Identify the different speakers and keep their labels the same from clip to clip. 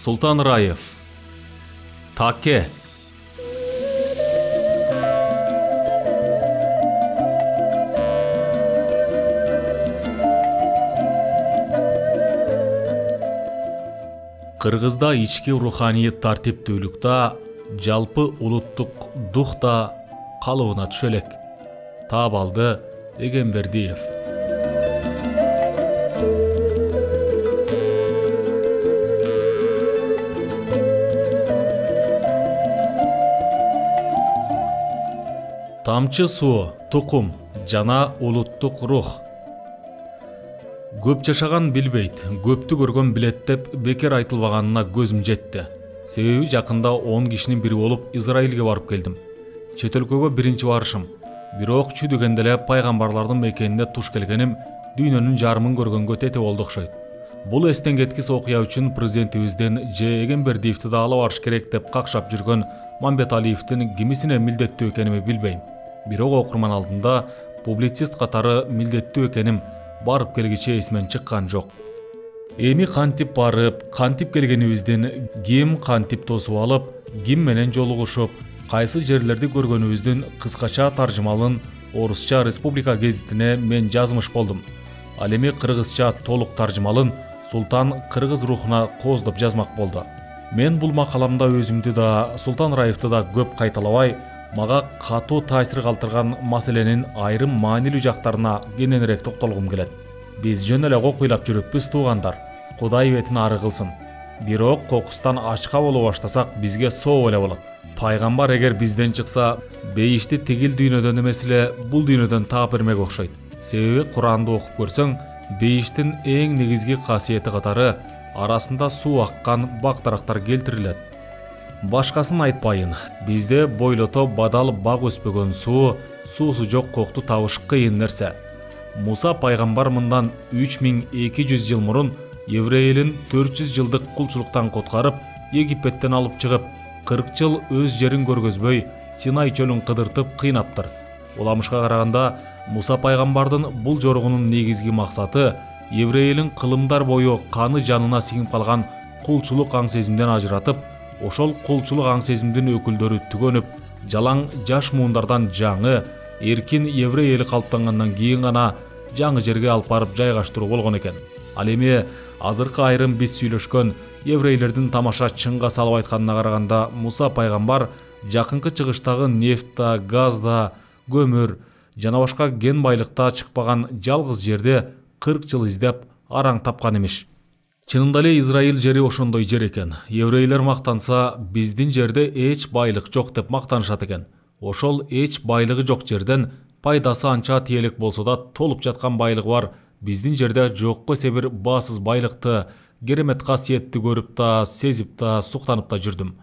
Speaker 1: Султан Раев. Таке. Кыргызда ички руханий тартиптүүлүктө жалпы улуттук дух да калыбына түшө элек. Таап алды Эгембердиев. Тамчы суу, тукум жана улуттук рух. Көп жашаган билбейт, көптү көргөн билет деп бекер айтылбаганына көзүм жетти. Себеби жакында 10 кишинин бири болуп Израилге барып келдим. Чет өлкөгө биринчи барышым. Бирок чүдүгөндө эле пайгамбарлардын мекенине туш келгеним дүйнөнүн жарымын көргөнгө тете болду окшойт. Бул эстен кеткис окуя үчүн президентибизден Эгембердиевди да ала барыш керек деп какшап жүргөн Мамбеталиевдин кимисине милдеттүү экеними билбейм. Бирок окурман алдында публицист катары милдеттүү экеним барып келгиче эсимен чыккан жок. Эми кантип барып, кантип келгенибиздин, ким кантип тосуп алып, ким менен жолугушуп, кайсы жерлерди көргөнүбүздүн кыскача таржымалын орусча Республика гезитине мен жазмыш болдум. Ал эми кыргызча толук таржымалын Султан кыргыз рухуна кооздоп жазмак болду. Мен бул макаламда өзүмдү да, Султан Раевди да көп кайталабай, мага катуу таасир калтырган маселенин айрым маанилүү жактарына кененирээк токтолгум келет. Биз жөн эле окуйлап жүрүппүз туугандар. Кудай бетин ары кылсын. Бирок кокустан ачка боло баштасак бизге соо эле болот. Пайгамбар эгер бизден чыкса, бейишти тигил дүйнөдөн эмес эле бул дүйнөдөн таап бермек окшойт. Себеби Куранды окуп көрсөң, бейиштин эң негизги касиети катары арасында суу аккан бак-дарактар келтирилет. Башкасын айтпайын. Бизде бойлото бадал баг өспөгөн суусу жок кокту табыш кыйын нерсе. Муса пайгамбар мындан 3200 жыл мурун еврей элин 400 жылдык кулчулуктан коткарып, Египеттен алып чыгып, 40 жыл өз жерин көргөзбөй, Синай чөлүн кыдыртып кыйнаптыр. Уламышка караганда, Муса пайгамбардын бул жоругунун негизги максаты еврей элин кылымдар бою каны жанына сиңип калган кулчулук аң сезимден ажыратып, ошол кулчулук аң сезимдин өкүлдөрү түгөнүп, жалаң жаш муундардан жаңы, эркин еврей эли калыптангандан кийин гана жаңы жерге алып барып жайгаштыруу болгон экен. Ал эми азыркы айрым биз сүйлөшкөн еврейлердин тамаша чынга салып айтканына караганда Муса пайгамбар жакынкы чыгыштагы нефт да, газ да, көмүр жана башка кен байлыкта чыкпаган жалгыз жерде 40 жыл издеп араң тапкан эмиш. Чынында эле Израиль жери ошондой жер экен. Еврейлер мактанса, биздин жерде эч байлык жок деп мактанышат экен. Ошол эч байлыгы жок жерден пайдасы анча тиелек болсо да толуп жаткан байлыгы бар биздин жерде жокко себир баасыз байлыкты, керемет касиетти көрүп да, сезип да, суктанып да жүрдүм.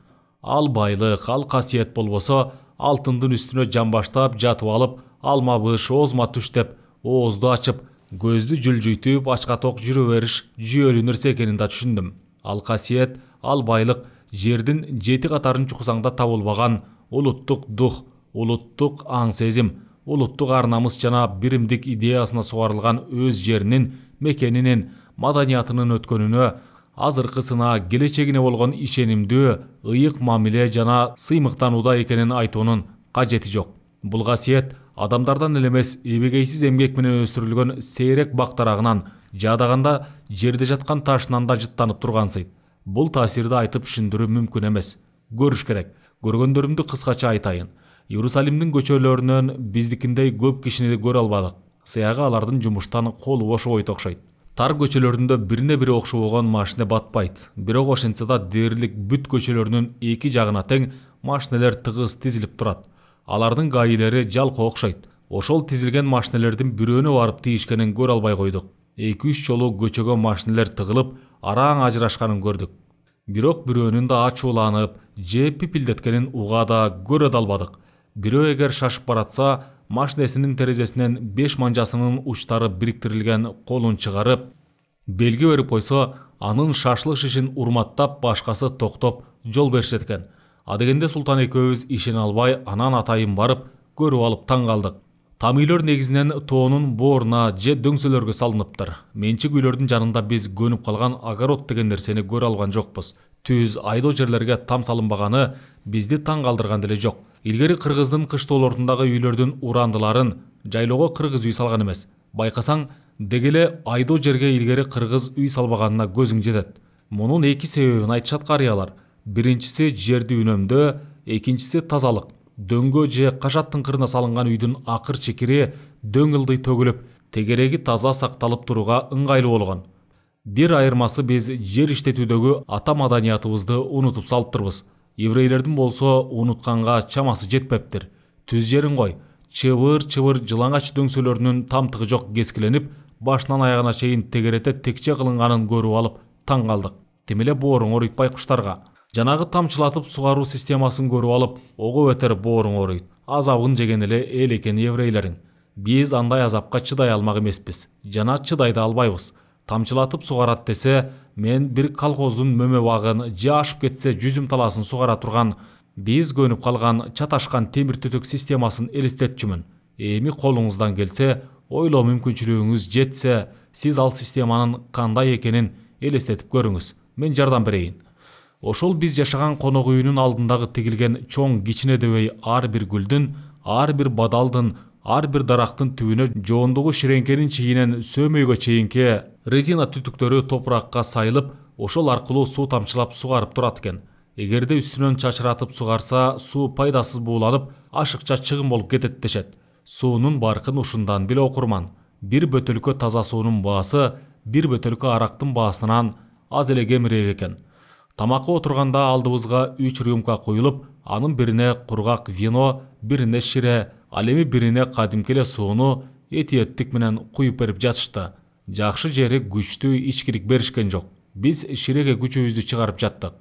Speaker 1: Ал байлык, ал касиет болбосо, алтындын үстүнө жамбаштап жатып алып, алма быш, озма түш деп оозду ачып, көздү жүлжүйтүп, ачка ток жүрө бериш жүйөлүү нерсе экенин да түшүндүм. Ал касиет, ал байлык жердин 7 катарын чуксаңда табылбаган улуттук дух, улуттук аң сезим, улуттук ар намыс жана биримдик идеясына сугарылган өз жеринин, мекенинин, маданиятынын өткөнүнө, азыркысына, келечегине болгон ишенимдүү, ыйык мамиле жана сыймыктанууда экенин айтуунун кажети жок. Бул касиет адамдардан эле эмес, эбегейсиз эмгек менен өстүрүлгөн сейрек бактарагынан, жадаганда жерде жаткан ташынан да жыттанып тургансыйт. Бул таасирди айтып түшүндүрүү мүмкүн эмес. Көрүш керек. Көргөндөрүмдү кыскача айтайын. Иерусалимдин көчөлөрүнөн биздикиндей көп кишини көрө албадык. Сыягы алардын жумуштан колу бошобойт окшойт. Тар көчөлөрүндө бирине бири окшобогон машине батпайт. Бирок ошентсе да дээрлик бүт көчөлөрүнүн эки жагына тең машинелер тыгыз тизилип турат. Алардын гаилери жалко окшойт. Ошол тизилген машинелердин бирөөнө барып тийишкенин көрө албай койдук. 2-3 жолу көчөгө машинелер тыгылып, араң ажырашканын көрдүк. Бирок бирөөнүн да ачууланып, же пипилдеткенин уга да көрө да албадык. Бирөө эгер шашып баратса, машинесинин терезесинен 5 манжасынын учтары бириктирилген колун чыгарып, белги берип койсо, анын шашылыш ишин урматтап башкасы токтоп жол беришет экен. Адегенде Султан экөөбүз ишене албай, анан атайын барып, көрүп алып таң калдык. Там үйлөр негизинен тоонун бооруна же дөңсөлөргө салыныптыр. Менчик үйлөрдүн жанында биз көнүп калган огород деген нерсени көрө алган жокпуз. түз айдоо жерлерге там салынбаганы бизди таң калтырган деле жок. Илгери кыргыздын кыштоолордундагы үйлөрдүн урандыларын жайлоого кыргыз үй салган эмес. Байкасаң, дегеле айдоо жерге илгери кыргыз үй салбаганына көзүң жетет. Мунун эки себебин айтышат карыялар. Биринчиси жерди үнөмдөө, экинчиси тазалык. Дөңгө же кашаттын кырына салынган үйдүн акыр чекири дөң ылдый төгүлүп, тегереги таза сакталып турууга ыңгайлуу болгон. Бир айырмасы биз жер иштетүүдөгү ата маданиятыбызды унутуп салыптырбыз. Еврейлердин болсо унутканга чамасы жетпептир. Түз жерин кой, чыбыр-чыбыр жылаңач дөңсөлөрүнүн тамтыгы жок кескиленип, башынан аягына чейин тегерете текче кылынганын көрүп алып таң калдык. Тим эле бооруң оройт байкуштарга. Жанагы тамчылатып сугаруу системасын көрүп алып, ого бетер бооруң оройт. Азабын жеген эле эл экен еврейлерин. Биз андай азапка чыдай алмак эмеспиз. Жана чыдай да албайбыз. Тамчылатып сугарат десе, мен бир колхоздун мөмө багын же ашып кетсе жүзүм таласын сугара турган, биз көнүп калган чаташкан темир түтүк системасын элестетчүмүн. Эми колуңуздан келсе, ойлоо мүмкүнчүлүгүңүз жетсе, сиз ал системанын кандай экенин элестетип көрүңүз. Мен жардам берейин. Ошол биз жашаган конок үйүнүн алдындагы тигилген чоң кичине дебей ар бир гүлдүн, ар бир бадалдын, ар бир дарактын түбүнө жоондугу ширеңкенин чийинен сөөмөйгө чейинки резина түтүктөрү топуракка сайылып, ошол аркылуу суу тамчылап сугарып турат экен. Эгерде үстүнөн чачыратып сугарса, суу пайдасыз бууланып, ашыкча чыгым болуп кетет дешет. Суунун баркын ушундан биле окурман. Бир бөтөлкө таза суунун баасы бир бөтөлкө арактын баасынан аз эле кемирээк экен. Тамакка отурганда алдыбызга 3 рюмка куюлуп, анын бирине кургак вино, бирине шире, ал эми бирине кадимки эле сууну этиеттик менен куюп берип жатышты. Жакшы жери күчтүү ичкилик беришкен жок. Биз ширеге күчүбүздү чыгарып жаттык.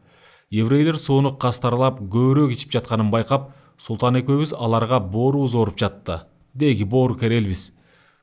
Speaker 1: Еврейлер сууну кастарлап көбүрөөк ичип жатканын байкап, Султан экөөбүз аларга боорубуз ооруп жатты. Деги боорукер элбиз.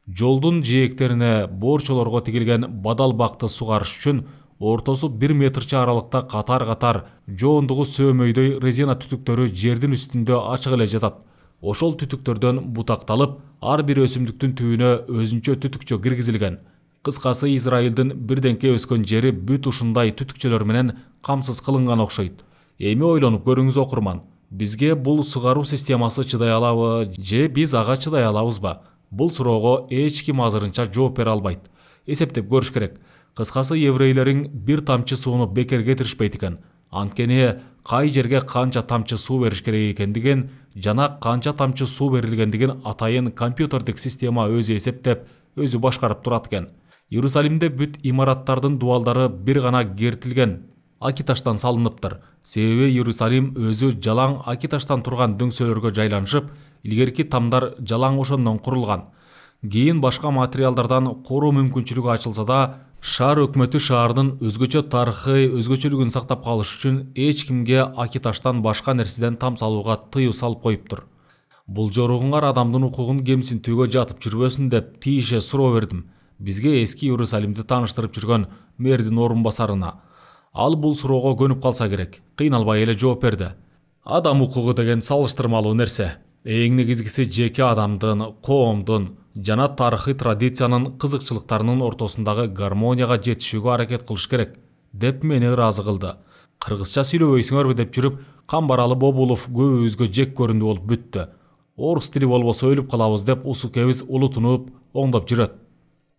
Speaker 1: Жолдун жээктерине боорчолорго тигилген бадал бакты сугарыш үчүн ортосу 1 метрче аралыкта катар-катар жоондугу сөөмөйдөй резина түтүктөрү жердин үстүндө ачык эле жатат. Ошол түтүктөрдөн бутакталып, ар бир өсүмдүктүн түбүнө өзүнчө түтүкчө киргизилген. Кыскасы, Израилдин бирденке өскөн жери бүт ушундай түтүкчөлөр менен камсыз кылынган окшойт. Эми ойлонуп көрүңүз окурман. Бизге бул сугаруу системасы чыдай алабы же биз ага чыдай алабызбы? Бул суроого эч ким азырынча жооп бере албайт. Эсептеп көрүш керек. Кыскасы, еврейлерин бир тамчы сууну бекер кетиришпейт экен. Анткени кай жерге канча тамчы суу бериш керек экендигин жана канча тамчы суу берилгендигин атайын компьютердик система өзү эсептеп, өзү башкарып турат экен. Иерусалимде бүт имараттардын дубалдары бир гана кертилген акиташтан салыныптыр. Себеби Иерусалим өзү жалаң акиташтан турган дөңсөлөргө жайланышып, илгерки тамдар жалаң ошондон курулган. Кийин башка материалдардан коруу мүмкүнчүлүгү ачылса да, шаар өкмөтү шаардын өзгөчө тарыхый өзгөчөлүгүн сактап калыш үчүн эч кимге акиташтан башка нерседен там салууга тыюу салып коюптур. Бул жоругуңар адамдын укугун кемсинтүүгө жатып жүрбөсүн деп тийише суроо бердим. Бизге эски Иерусалимди тааныштырып жүргөн мэрдин орун басарына. Ал бул суроого көнүп калса керек. Кыйналбай эле жооп берди. Адам укугу деген салыштырмалуу нерсе. Эң негизгиси жеке адамдын, коомдун жана тарыхый традициянын кызыкчылыктарынын ортосундагы гармонияга жетишүүгө аракет кылыш керек, деп мени ыраазы кылды. Кыргызча сүйлөбөйсүңөрбү деп жүрүп, Камбаралы Бобулов көбүбүзгө жек көрүндү болуп бүттү. Орус тили болбосо өлүп калабыз деп усукебиз улутунуп, оңдоп жүрөт.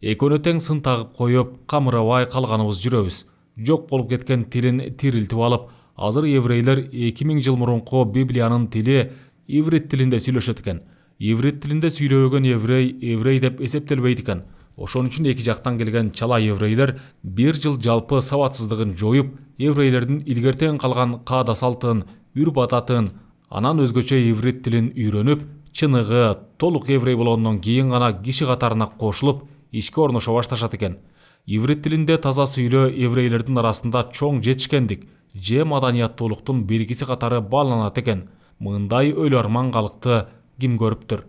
Speaker 1: Экөөнө тең сын тагып коюп, камырабай калганыбыз жүрөбүз. Жок болуп кеткен тилин тирилтип алып, азыр еврейлер 2000 жыл мурунку Библиянын тили иврит тилинде сүйлөшөт экен. Иврит тилинде сүйлөбөгөн еврей деп эсептелбейт экен. Ошон үчүн эки жактан келген чала еврейлер бир жыл жалпы сабатсыздыгын жоюп, еврейлердин илгертен калган каада салтын, үрп адатын, анан өзгөчө иврит тилин үйрөнүп, чыныгы, толук еврей болгондон кийин гана киши катарына кошулуп, ишке орношо башташат экен. Иврит тилинде таза сүйлөө еврейлердин арасында чоң жетишкендик же маданияттуулуктун белгиси катары бааланат экен. Мындай өлө арман калыкты ким көрүптүр?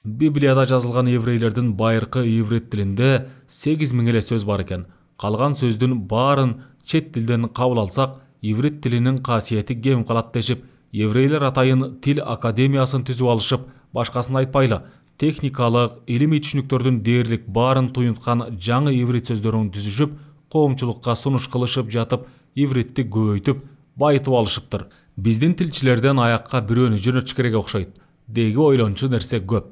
Speaker 1: Библияда жазылган еврейлердин байыркы иврит тилинде 8000 эле сөз бар экен. Калган сөздүн баарын чет тилден кабыл алсак, иврит тилинин касиети кем калат дешип, еврейлер атайын тил академиясын түзүп алышып, башкасын айтпайлы, техникалык, илимий түшүнүктөрдүн дээрлик баарын туюнткан жаңы иврит сөздөрүн түзүшүп, коомчулукка сунуш кылышып жатып, ивритти көбөйтүп байытып алышыптыр. Биздин тилчилерден аякка бирөөнү жөнөтүш керек окшойт. Деги ойлончу нерсе көп.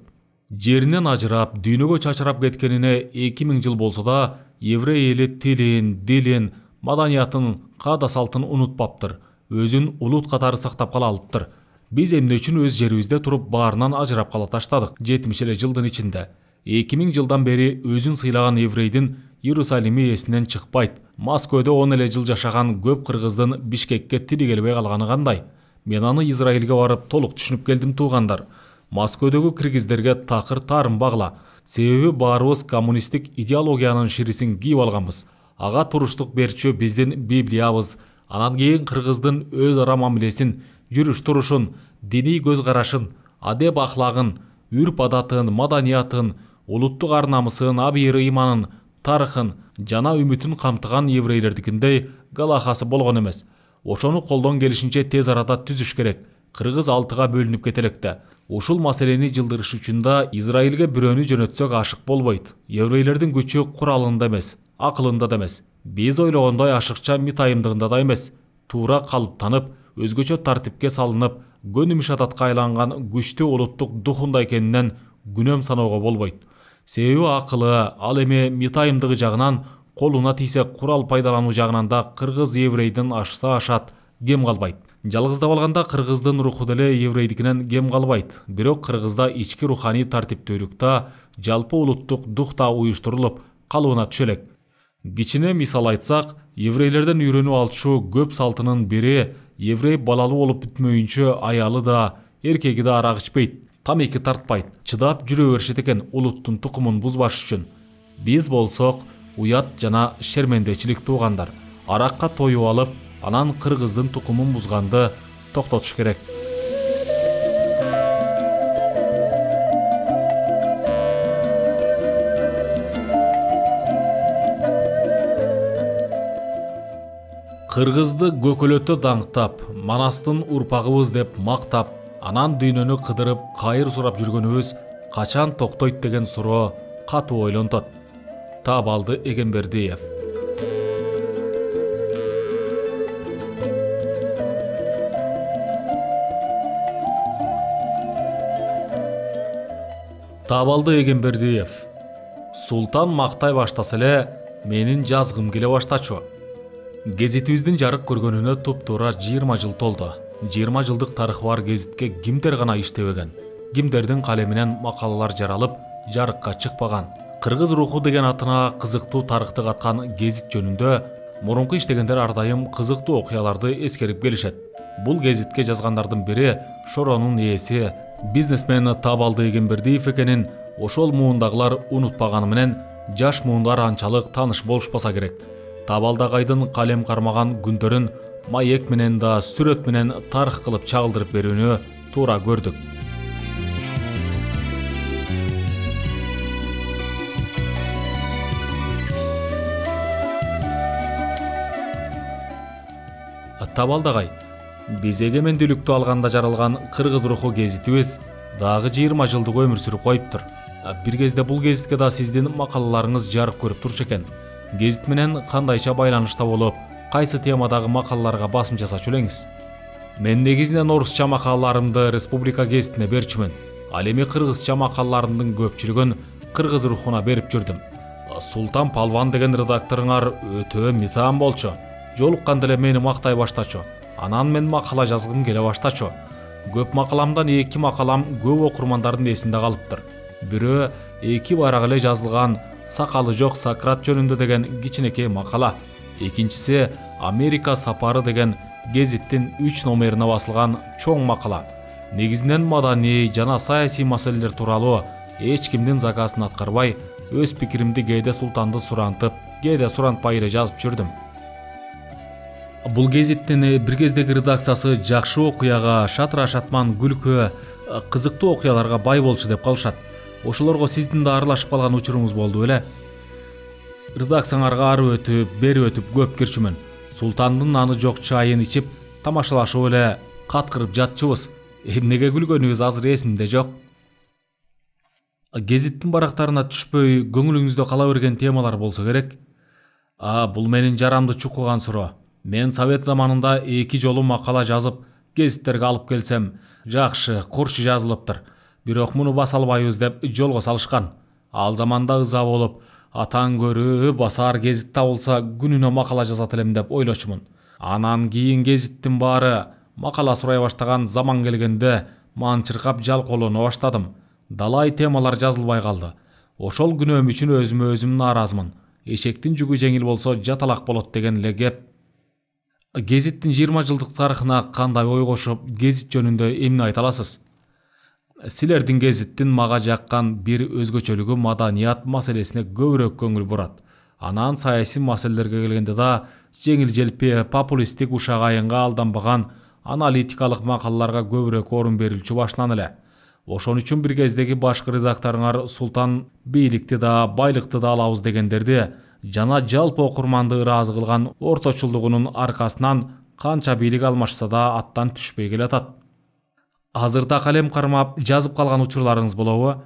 Speaker 1: Жеринен ажырап, дүйнөгө чачырап кеткенине 2000 жыл болсо да, еврей эли тилин, дилин, маданиятын, каада салтын унутпаптыр. Өзүн улут катары сактап кала алыптыр. Биз эмне үчүн өз жерибизде туруп баарынан ажырап кала таштадык 70 эле жылдын ичинде. 2000 жылдан бери өзүн сыйлаган еврейдин Иерусалими эсинен чыкпайт. Москвада 10 эле жыл жашаган көп кыргыздын Бишкекке тили келбей калганы кандай? Мен аны Израилге барып толук түшүнүп келдим туугандар. Москвадагы киргиздерге такыр тарын багла. Себеби баарыбыз коммунисттик идеологиянын ширисин кийип алганбыз. Ага туруштук берчү биздин Библиябыз. Анан кийин кыргыздын өз ара мамилесин, жүрүш турушун, диний көз карашын, адеп ахлагын, үрп адатын, маданиятын, улуттук ар намысын, абийир ыйманын, тарыхын, жана үмүтүн камтыган еврейлердикиндей галахасы болгон эмес. Ошону колдон келишинче тез арада түзүш керек. Кыргыз 6га бөлүнүп кетелекте. Ушул маселени жылдырыш үчүн да Израилге бирөөнү жөнөтсөк ашык болбойт. Еврейлердин күчү куралында эмес, акылында да эмес. Биз ойлогондой ашыкча митайымдыгында да эмес. Туура калыптанып, өзгөчө тартипке салынып, көнүмүш адатка айланган күчтүү улуттук духунда экенинен күнөм саноого болбойт. Себеби акылы, ал эми митайымдыгы жагынан, колуна тийсе курал пайдалануу жагынан да кыргыз еврейдин ашса ашат, кем калбайт. Жалгыздап алганда кыргыздын руху деле еврейдикинен кем калбайт. Бирок кыргызда ички руханий тартиптүүлүк да, жалпы улуттук дух да уюштурулуп калыбына түшө элек. Кичине мисал айтсак, еврейлерден үйрөнүп алчу көп салтынын бири еврей балалуу болуп бүтмөйүнчө аялы да, эркеги да арак ичпейт, тамеки тартпайт, чыдап жүрө беришет экен улуттун тукумун бузбаш үчүн. Биз болсок уят жана шермендечилик туугандар. Аракка тоюп алып, анан кыргыздын тукумун бузганды токтотуш керек. Кыргызды көкөлөтө даңктап, Манастын урпагыбыз деп мактап, анан дүйнөнү кыдырып, кайыр сурап жүргөнүбүз качан токтойт деген суроо катуу ойлонтот. Табалды Эгембердиев. Табалды Эгембердиев. Султан мактай баштаса эле, менин жазгым келе баштачу. Гезитибиздин жарык көргөнүнө туп-туура 20 жыл толду. 20 жылдык тарыхы бар гезитке кимдер гана иштебеген, кимдердин калеминен макалалар жаралып, жарыкка чыкпаган. Кыргыз руху деген атына кызыктуу тарыхты каткан гезит жөнүндө мурунку иштегендер ар дайым кызыктуу окуяларды эскерип келишет. Бул гезитке жазгандардын бири Шоронун ээси, бизнесмен Табалды Эгембердиев экенин ошол муундагылар унутпаганы менен жаш муундар анчалык тааныш болушпаса керек. Табалды агайдын калем кармаган күндөрүн маек менен да сүрөт менен тарых кылып чагылдырып берүүнү туура көрдүк. Табалды агай, биз эгемендүүлүктү алганда жаралган кыргыз руху гезитибиз дагы 20 жылдык өмүр сүрүп коюптур. Бир кезде бул гезитке да сиздин макалаларыңыз жарык көрүп турчу экен. Гезит менен кандайча байланышта болуп, кайсы темадагы макалаларга басым жасачу элеңиз? Мен негизинен орусча макалаларымды Республика гезитине берчүмүн. Ал эми кыргызча макалаларымдын көпчүлүгүн кыргыз рухуна берип жүрдүм. Султан Палван деген редакторуңар өтө митаам болчу. Жолукканда эле мени мактай баштачу. Анан мен макала жазгым келе баштачу. Көп макаламдан 2 макалам көп окурмандардын эсинде калыптыр. Бирөө 2 барак эле жазылган Сакалы жок Сократ жөнүндө деген кичинекей макала. Экинчиси Америка сапары деген гезиттин 3 номерине басылган чоң макала. Негизинен маданий жана саясий маселелер тууралуу эч кимдин заказын аткарбай, өз пикиримди кээде Султанды сурантып, кээде сурантпай эле жазып жүрдүм. Бул гезиттин бир кездеги редакциясы жакшы окуяга, шатыра шатман, күлкү, кызыктуу окуяларга бай болчу деп калышат. Ошолорго сиздин да аралашып калган учуруңуз болду беле? Редакцияңарга ары өтүп, бери өтүп көп кирчүмүн. Султандын аны жок чайын ичип, тамашалашып эле каткырып жатчубуз. Эмнеге күлгөнүбүз азыр эсимде жок. Гезиттин барактарына түшпөй, көңүлүңүздө кала берген темалар болсо керек. Бул менин жарамды чукуган суроо. Мен совет заманында 2 жолу макала жазып гезиттерге алып келсем, жакшы, курчу жазылыптыр. Бирок муну баса албайбыз деп жолго салышкан. Ал заманда ыза болуп, атаң көрү басар гезит табылса күнүнө макала жазат элем деп ойлочумун. Анан кийин гезиттин баары макала сурай баштаган заман келгенде манчыркап жалкоолоно баштадым. Далай темалар жазылбай калды. Ошол күнөөм үчүн өзүмө өзүм нааразмын. Эшектин жүгү жеңил болсо жаталак болот деген эле кеп. Гезиттин 20 жылдык тарыхына кандай ой кошуп, гезит жөнүндө эмне айта аласыз? Силердин гезиттин мага жаккан бир өзгөчөлүгү маданият маселесине көбүрөөк көңүл бурат. Анан саясий маселелерге келгенде да жеңил-желпи, популисттик ушак айынга алданбаган аналитикалык макалаларга көбүрөөк орун берилчү башынан эле. Ошон үчүн бир кездеги башкы редакторуңар Султан бийликти да, байлыкты да алабыз дегендерди жана жалпы окурманды ыраазы кылган орточулдугунун аркасынан канча бийлик алмашса да аттан түшпөй келатат. Азырда калем кармап жазып калган учурларыңыз болобу?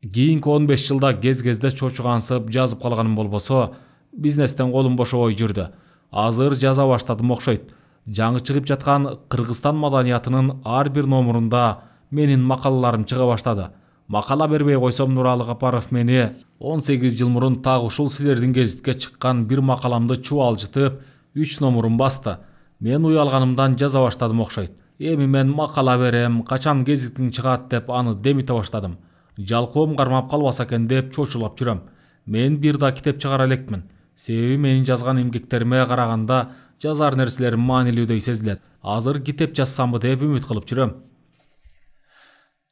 Speaker 1: Кийинки 15 жылда кез-кезде чочугансып жазып калганым болбосо, бизнестен колум бошобой жүрдү. Азыр жаза баштадым окшойт. Жаңы чыгып жаткан Кыргызстан маданиятынын ар бир номурунда менин макалаларым чыга баштады. Макала бербей койсом, Нуралы Капаров мени 18 жыл мурун так ушул силердин гезитке чыккан бир макаламды чубалжытып 3 номурун басты. Мен уялганымдан жаза баштадым окшойт. Эми мен макала берем, качан гезитиң чыгат деп аны демите баштадым. Жалкоом кармап калбаса экен деп чочулап жүрөм. Мен бир да китеп чыгара элекмин. Себеби менин жазган эмгектериме караганда жазар нерселерим маанилүүдөй сезилет. Азыр китеп жазсамбы деп үмүт кылып жүрөм.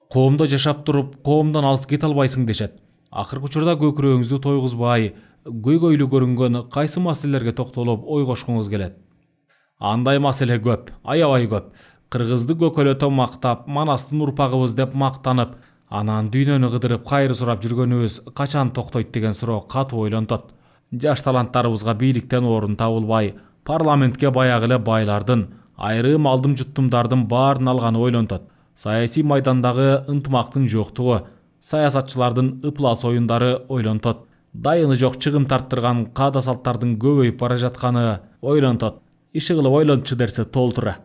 Speaker 1: Коомдо жашап туруп, коомдон алыс кете албайсың дешет. Акыркы учурда көкүрөгүңүздү тойгузбай, көйгөйлүү көрүнгөн кайсы маселелерге токтолуп ой кошкуңуз келет? Андай маселе көп, аябай көп. Кыргызды көкөлөтө мактап, Манастын урпагыбыз деп мактанып, анан дүйнөнү кыдырып кайры сурап жүргөнүбүз качан токтойт деген суроо катуу ойлонтот. Жаш таланттарыбызга бийликтен орун табылбай, парламентке баягы эле байлардын, айрым алдым жуттумдардын баарын алганы ойлонтот. Саясий майдандагы ынтымактын жоктугу, саясатчылардын ыплас оюндары ойлонтот. Дайыны жок чыгым тарттырган каада салттардын көбөйүп бара жатканы ойлонтот. Иши кылып ойлончу дерсе толтура.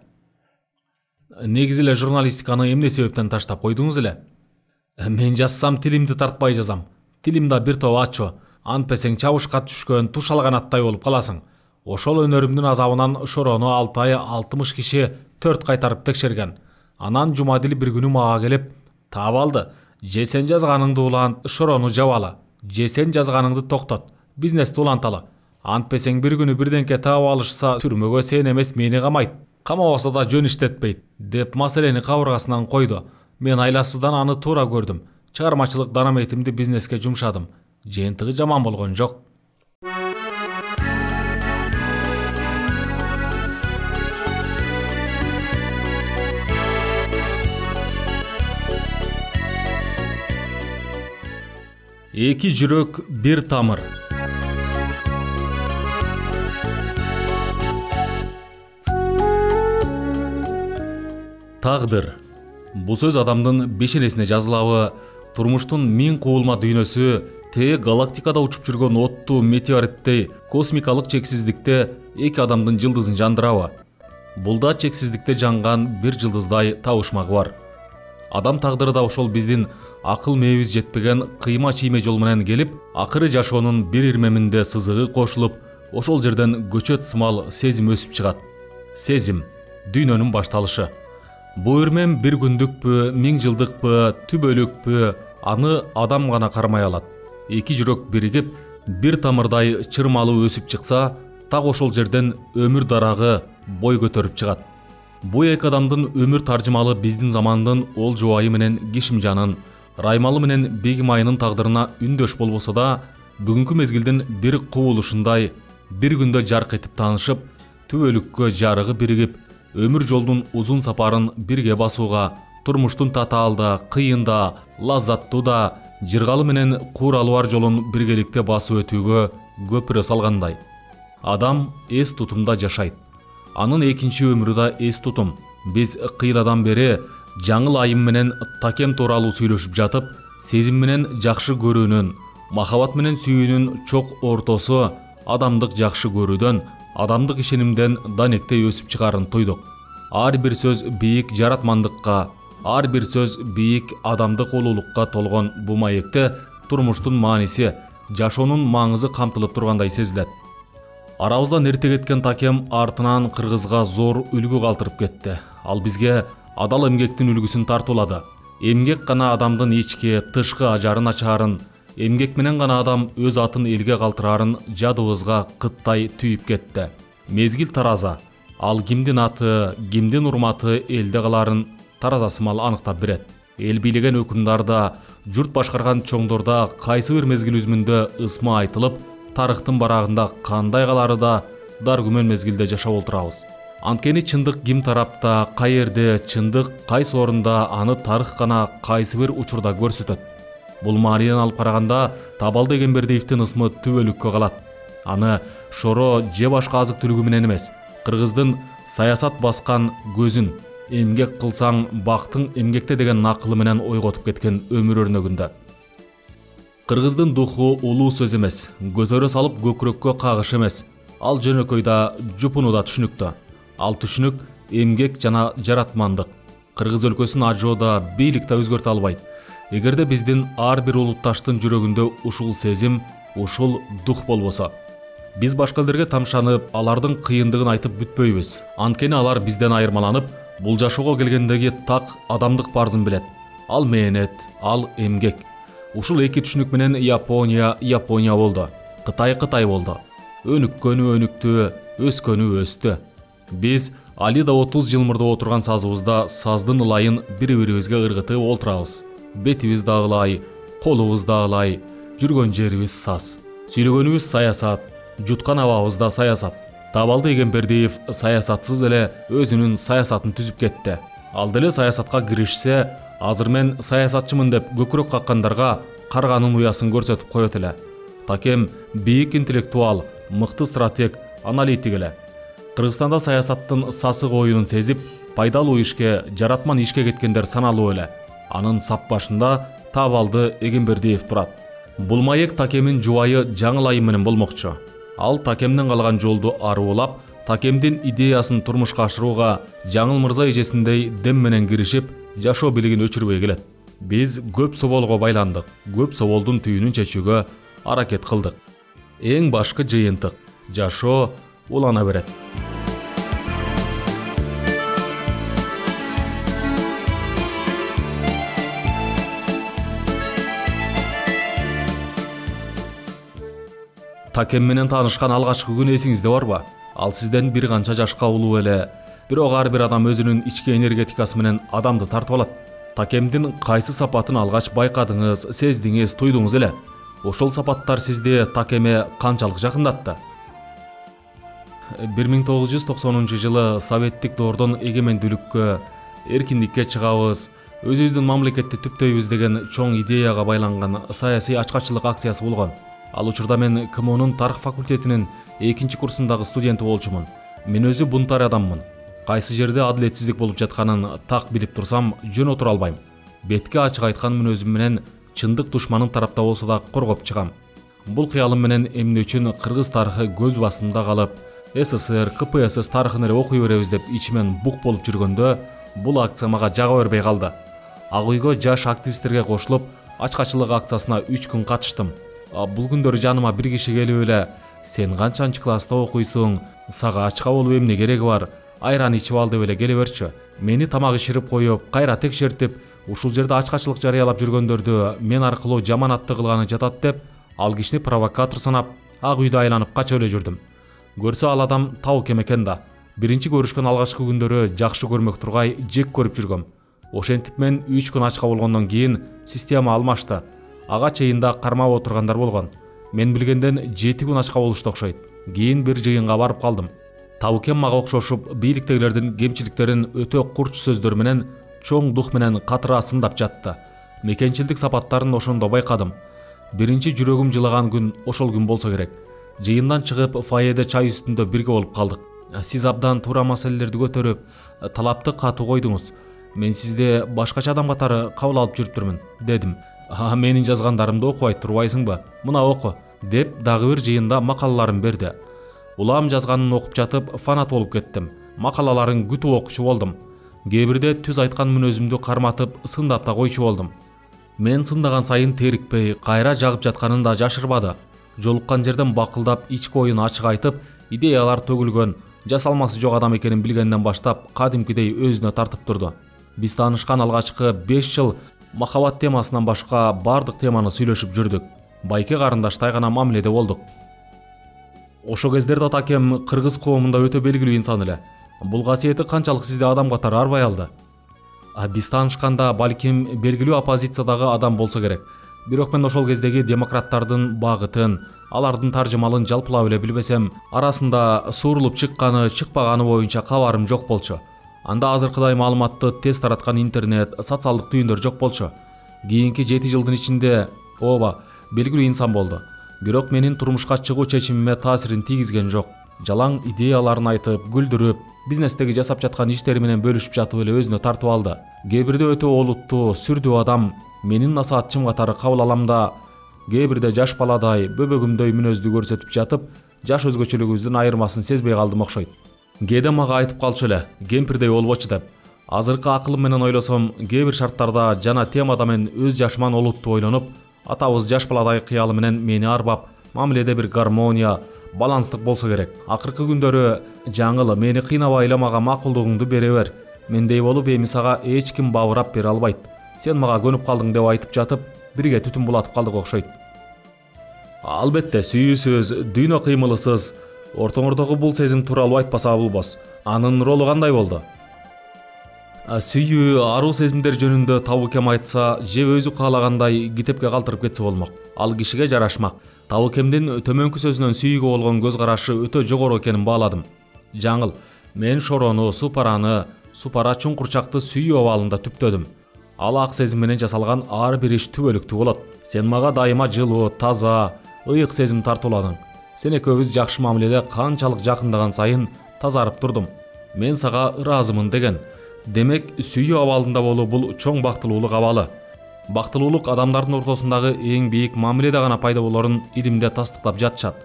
Speaker 1: Негизи эле журналистиканы эмне себептен таштап койдуңуз эле? Мен жазсам тилимди тартпай жазам. Тилим да бир топ ачуу. Антпесең чабышка түшкөн тушалганаттай болуп каласың. Ошол өнөрүмдүн азабынан Шорону 6 ай 60 киши 4 кайтарып текшерген. Анан Жумадил бир күнү мага келип, таап алды. Же сен жазганыңды улант, Шорону жабалы. Же сен жазганыңды токтот, бизнести уланталы. Антпесең бир күнү бирденке таап алышса, түрмөгө сен эмес мени камайт. Камабаса да жөн иштетпейт, деп маселени кабыргасынан койду. Мен айласыздан аны туура көрдүм. Чыгармачылык дараметимди бизнеске жумшадым. Жыйынтыгы жаман болгон жок. Эки жүрөк, бир тамыр. Тагдыр. Бул сөз адамдын бешенесине жазылабы, турмуштун миң кубулма дүйнөсү, те галактикада учуп жүргөн оттуу метеориттей космикалык чексиздикте эки адамдын жылдызын жандырабы? Бул да чексиздикте жанган бир жылдыздай табышмагы бар. Адам тагдыры да ошол биздин акыл мээбиз жетпеген кыйма чийме жол менен келип, акыры жашоонун бир ирмеминде сызыгы кошулуп, ошол жерден көчөт сымал сезим өсүп чыгат. Сезим — дүйнөнүн башталышы. Бу ирмем бир күндүкпү, 1000 жылдыкпы, түбөлүкпү, аны адам гана кармай алат. Эки жүрөк биригип, бир тамырдай чырмалуу өсүп чыкса, так ошол жерден өмүр дарагы бой көтөрүп чыгат. Бу эки адамдын өмүр таржымалы биздин замандын ол жубайы менен Кишимжанын, Раймалы менен Бегимайынын тагдырына үндөш болбосо да, бүгүнкү мезгилдин бир кубулушундай бир күндө жарк этип таанышып, түбөлүккө жарыгы биригип, өмүр жолдун узун сапарын бирге басууга, турмуштун татаалда, кыйында, лаззаттуу да, жыргалы менен кууралуу бар жолун биргеликте басып өтүүгө көпүрө салгандай. Адам эс тутумда жашайт. Анын экинчи өмүрү да эс тутум. Биз кыйрадан бери жаңыл айым менен такем тууралуу сүйлөшүп жатып, сезим менен жакшы көрүүнүн, махабат менен сүйүүнүн чок ортосу, адамдык жакшы көрүүдөн, адамдык ишенимден данектей өсүп чыгаарын туйдук. Ар бир сөз бийик жаратмандыкка, ар бир сөз бийик адамдык улуулукка толгон бу маекте турмуштун мааниси, жашоонун маңызы камтылып тургандай сезилет. Арабыздан эрте кеткен такем артынан кыргызга зор үлгү калтырып кетти. Ал бизге адал эмгектин үлгүсүн тартуулады. Эмгек гана адамдын ички, тышкы ажарын ачаарын, эмгек менен гана адам өз атын элге калтырарын жадыбызга кыттай түйүп кетти. Мезгил тараза. Ал кимдин аты, кимдин урматы элде каларын таразасымал аныктап берет. Эл бийлеген өкүмдарда, журт башкарган чоңдорда кайсы бир мезгил үзмүндө ысма айтылып, тарыхтын барагында кандай калары да дар күмөн мезгилде жашап отурабыз. Анткени чындык ким тарапта, кай жерде, чындык кайсы орунда, аны тарых гана кайсы бир учурда көрсөтөт. Бул мааниден алып караганда Табалды Эгембердиевдин ысмы түбөлүккө калат. Аны шоро же башка азык түлүгү менен эмес, кыргыздын саясат баскан көзүн, эмгек кылсаң бактың эмгекте деген накылы менен ойготуп кеткен өмүр өрнөгүндө. Кыргыздын духу улуу сөз эмес, көтөрө салып көкүрөккө кагыш эмес. Ал жөнөкөйда, жупунуда түшүнүктө. Ал түшүнүк эмгек жана жаратмандык. Кыргыз өлкөсүн ажоода, бийликте өзгөртө албайт. Эгерде биздин ар бир улутташтын жүрөгүндө ушул сезим, ушул дух болбосо, биз башка элдерге тамшанып, алардын кыйындыгын айтып бүтпөйбүз. Анткени алар бизден айырмаланып, бул жашоого келгендеги так адамдык парзын билет. Ал мээнет, ал эмгек. Ушул эки түшүнүк менен Япония болду. Кытай болду. Өнүккөнү өнүктү, өскөнү өстү. Биз Алида 30 жыл мурда отурган сазыбызда саздын ылайын бири-бирибизге ыргытып олтурабыз. Бетибиз дагылай, колубуз дагылай, жүргөн жерибиз саз. Сүйлөгөнүбүз саясат, жуткан абабызда саясат. Табалды Эгембердиев саясатсыз эле өзүнүн саясатын түзүп кетти. Ал деле саясатка киришсе, азыр мен саясатчымын деп көкүрөк каккандарга карганын уясын көрсөтүп коет эле. Такем бийик интеллектуал, мыкты стратег, аналитик эле. Кыргызстанда саясаттын сасык оюнун сезип, пайдалуу ишке, жаратман ишке кеткендер саналуу эле. Анын сап башында Табалды Эгембердиев турат. Бул маек Такемин жубайы Жаңылайым менен болмокчу. Ал Такемден калган жолду аруулап, Такемдин идеясын турмушка ашырууга Жаңыл мырза эжесиндей дем менен киришип, жашоо билигин өчүрбөй келет. Биз көп соболго байландык, көп соболдун түйүнүн чечүүгө аракет кылдык. Эң башкы жыйынтык жашоо улана берет. Такем менен таанышкан алгачкы күн эсиңизде барбы? Ал сизден бир канча жашка улуу эле, бирок ар бир адам өзүнүн ички энергетикасы менен адамды тартып алат. Такемдин кайсы сапатын алгач байкадыңыз, сездиңиз, туйдуңуз эле? Ошол сапаттар сизди Такеме канчалык жакындатты? 1990 советтик доордон эгемендүүлүккө, эркиндикке чыгабыз, өзүбүздүн мамлекетти түптөйбүз деген чоң идеяга байланган саясий ачкачылык акциясы болгон. Ал учурда мен КМОнун тарых факультетинин 2 курсундагы студенти болчумун. Мен өзү бунтар адаммын. Кайсы жерде адилетсиздик болуп жатканын так билип турсам, жөн отура албайм. Бетке ачык айтканмын, өзүм менен чындык душманым тарапта болсо да коргоп чыгам. Бул кыялым менен эмне үчүн кыргыз тарыхы көз басында калып, СССР, КПСС тарыхын эле окуй беребиз деп ичимен бук болуп жүргөндө, бул акция мага жага бербей калды. Ак үйгө жаш активисттерге кошулуп, ачкачылык акциясына 3 күн катыштым. Бул күндөр жаныма бир киши келип эле, сен канчанчы класста окуйсуң, сага ачка болуп эмне кереги бар, айран ичип ал деп эле келе берчү. Мени тамак иширип коюп, кайра текшертип, ушул жерде ачкачылык жарыялап жүргөндөрдү мен аркылуу жаманатты кылганы жатат деп, ал кишини провокатор санап, ак үйдө айланып качып эле жүрдүм. Көрсө ал адам Табалды экен да. Биринчи көрүшкөн алгачкы күндөрү жакшы көрмөк тургай жек көрүп жүргөм. Ошентип мен 3 күн ачка болгондон кийин система алмашты. Ага чейинда кармап отургандар болгон. Мен билгенден 7 күн ачка болушту окшойт. Кийин бир жыйынга барып калдым. Табалды мага окшошуп, бийликтегилердин кемчиликтерин өтө курч сөздөр менен, чоң дух менен катыра сындап жатты. Мекенчилдик сапаттарын ошондо байкадым. Биринчи жүрөгүм жылаган күн ошол күн болсо керек. Жыйындан чыгып, фойеде чай үстүндө бирге болуп калдык. Сиз абдан туура маселелерди көтөрүп, талапты катуу койдуңуз. Мен сизди башкача адам катары кабыл алып жүрүптүрмүн, дедим. Менин жазгандарымды окубай турбайсыңбы? Мына оку, деп дагы бир жыйында макалаларын берди. Улам жазганын окуп жатып фанат болуп кеттим. Макалаларын күтүп окучу болдум. Кээ бирде түз айткан мүнөзүмдү карматып сындап да койчу болдум. Мен сындаган сайын терикпей, кайра жагып жатканын да жашырбады. Жолуккан жерден бакылдап, ички оюн ачык айтып, идеялар төгүлгөн, жасалмасы жок адам экенин билгенден баштап кадимкидей өзүнө тартып турду. Биз таанышкан алгачкы 5 жыл махаббат темасынан башка бардык теманы сүйлөшүп жүрдүк. Байке карындаштай гана мамиледе болдук. Ошо кездерде атакем кыргыз коомунда өтө белгилүү инсан эле. Бул касиети канчалык сизде адам катары арбай алды? Биз таанышканда балким белгилүү оппозициядагы адам болсо керек. Бирок мен ошол кездеги демократтардын багытын, алардын таржымалын жалпылап эле билбесем, арасында суурулуп чыкканы, чыкпаганы боюнча кабарым жок болчу. Анда азыркыдай маалыматты тез тараткан интернет, социалдык түйүндөр жок болчу. Кийинки 7 жылдын ичинде белгилүү инсан болду. Бирок менин турмушка чыгуу чечимиме таасирин тийгизген жок. Жалаң идеяларын айтып, күлдүрүп, бизнестеги жасап жаткан иштери менен бөлүшүп жатып эле өзүнө тартып алды. Кээ бирде өтө олуттуу, сүрдүү адам, менин насаатчым катары кабыл алам да, кээ бирде жаш баладай, бөбөгүмдөй мүнөздү көрсөтүп жатып, жаш өзгөчөлүгүбүздүн айырмасын сезбей калдым окшойт. Кээде мага айтып калчу эле, кемпирдей болбочу деп. Азыркы акылым менен ойлосом, кээ бир шарттарда жана темада мен өз жашыман олуттуу ойлонуп, атабыз жаш баладай кыялы менен мени арбап, мамиледе бир гармония, баланстык болсо керек. Акыркы күндөрү жаңыл мени кыйнабай эле мага макулдугуңду бере бер. Мендей болуп эми сага эч ким бабырап бере албайт. Сен мага көнүп калдың деп айтып жатып, бирге түтүн булатып калдык окшойт. Албетте сүйүүсүз, дүйнө кыймылысыз, ортоңордогу бул сезим тууралуу айтпаса болбос. Анын ролу кандай болду? Сүйүү, аруу сезимдер жөнүндө Табукем айтса, же өзү каалагандай китепке калтырып кетсе болмок. Ал кишиге жарашмак. Табукемдин төмөнкү сөзүнөн сүйүүгө болгон көз карашы өтө жогору экенин бааладым. Жаңыл, мен шорону, супара чуңкурчакты сүйүү абалында түптөдүм. Ал ак сезим менен жасалган ар бир иш түбөлүктүү болот. Сен мага дайыма жылуу, таза, ыйык сезим тартууладың. Сен экөөбүз жакшы мамиледе канчалык жакындаган сайын тазарып турдум. Мен сага ыраазымын деген. Демек, сүйүү абалында болуу бул чоң бактылуулук абалы. Бактылуулук адамдардын ортосундагы эң бийик мамиледе гана пайда болорун илимде тастыктап жатышат.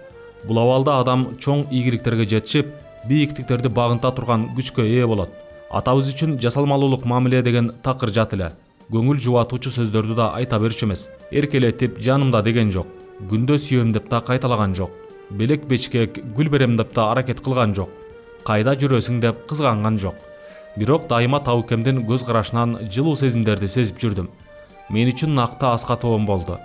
Speaker 1: Бул абалда адам чоң ийгиликтерге жетишип, бийиктиктерди багынта турган күчкө ээ болот. Атабыз үчүн жасалмалуулук мамиле деген такыр жат эле. Көңүл жубатуучу сөздөрдү да айта берчү эмес. Эркелетип жанымда деген жок. Күндө сүйөм деп да кайталаган жок. Белек бечкек гүл берем деп да аракет кылган жок. Кайда жүрөсүң деп кызганган жок. Бирок дайыма Табукемдин көз карашынан жылуу сезимдерди сезип жүрдүм. Мен үчүн накты аска тоом болду.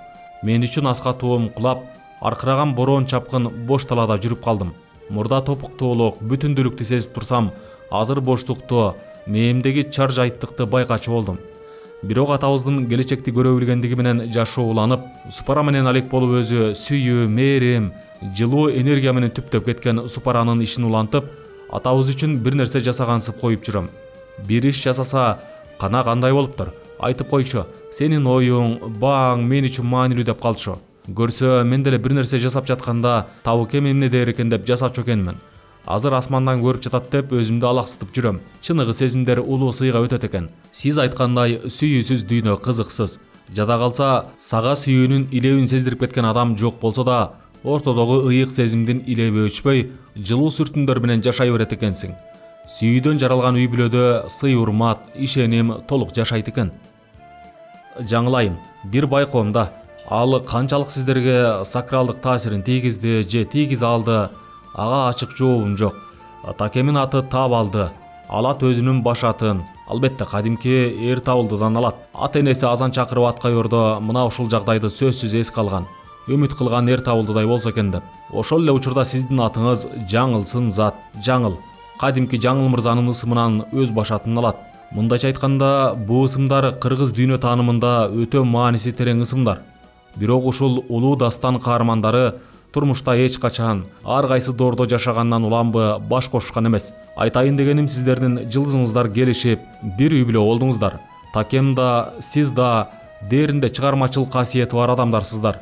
Speaker 1: Мен үчүн аска тоом кулап, аркыраган бороон чапкын бош талаада жүрүп калдым. Мурда топуктуулук, бүтүндүүлүктү сезип турсам, азыр боштукту, мээмдеги чар жайттыкты байкачу болдум. Бирок атабыздын келечекти көрө билгендиги менен жашоо уланып, Супара менен алек болуп өзү сүйүү, мээрим, жылуу энергия менен түптөп кеткен Супаранын ишин улантып, атабыз үчүн бир нерсе жасагансып коюп жүрөм. Бир иш жасаса, кана кандай болуптур? Айтып койчу, сенин оюң, бааң мен үчүн маанилүү деп калчу. Көрсө, мен деле бир нерсе жасап жатканда, Табукем эмне дээр экен деп жасачу экенмин. Азыр асмандан көрүп жатат деп өзүмдү алаксытып жүрөм. Чыныгы сезимдер улуу сыйга өтөт экен. Сиз айткандай, сүйүүсүз дүйнө кызыксыз. Жада калса, сага сүйүүнүн илебин сездирип кеткен адам жок болсо да, ортодогу ыйык сезимдин илеби өчпөй, жылуу сүртүндөр менен жашай берет экенсиң. Сүйүүдөн жаралган үй бүлөдө сый урмат, ишеним толук жашайт экен. Жаңылайым, бир байкоомда ал канчалык сиздерге сакралдык таасирин тийгизди же тийгизе алды, ага ачык жообум жок. Такемин аты Табалды. Алат өзүнүн баш атын, албетте кадимки эр табылдыдан алат. Ата энеси азан чакырып ат койгордо мына ушул жагдайды сөзсүз эске алган. Үмүт кылган эр табылдыдай болсо экен деп. Ошол эле учурда сиздин атыңыз Жаңылсын зат. Жаңыл. Кадимки Жаңыл мырзанын ысымынан өз баш атын алат. Мындайча айтканда, бул ысымдар кыргыз дүйнө таанымында өтө мааниси терең ысымдар. Бирок ушул улуу дастан каармандары турмушта эч качан ар кайсы доордо жашагандан уламбы баш кошушкан эмес. Айтайын дегеним, сиздердин жылдызыңыздар келишип, бир үй бүлө болдуңуздар. Такем да, сиз да дээринде чыгармачыл касиети бар адамдарсыздар.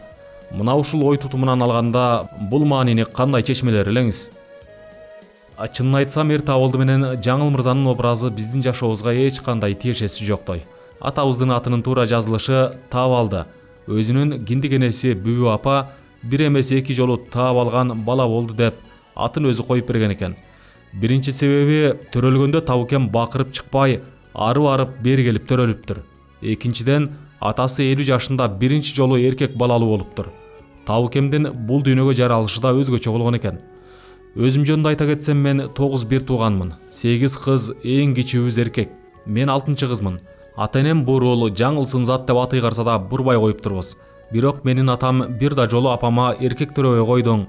Speaker 1: Мына ушул ой тутумунан алганда, бул маанини кандай чечмелер элеңиз? Чынын айтсам, эр табылды менен Жаңыл мырзанын образы биздин жашообузга эч кандай тиешеси жоктой. Атабыздын атынын туура жазылышы Табалды. Өзүнүн киндик энеси Бүбү апа бир эмес эки жолу таап алган бала болду деп атын өзү коюп берген экен. Биринчи себеби төрөлгөндө Табукем бакырып чыкпай, арып бери келип төрөлүптүр. Экинчиден, атасы 50 жашында биринчи жолу эркек балалуу болуптур. Табукемдин бул дүйнөгө жаралышы да өзгөчө болгон экен. Өзүм жөнүндө айта кетсем, мен 9 бир тууганмын. 8 кыз, эң кичүүбүз эркек. Мен 6-чы кызмын. Ата-энем бурул, жаңылсын зат деп аты карса да бурбай коюптурбуз. Бирок менин атам бир да жолу апама эркек төрөбөй койдуң,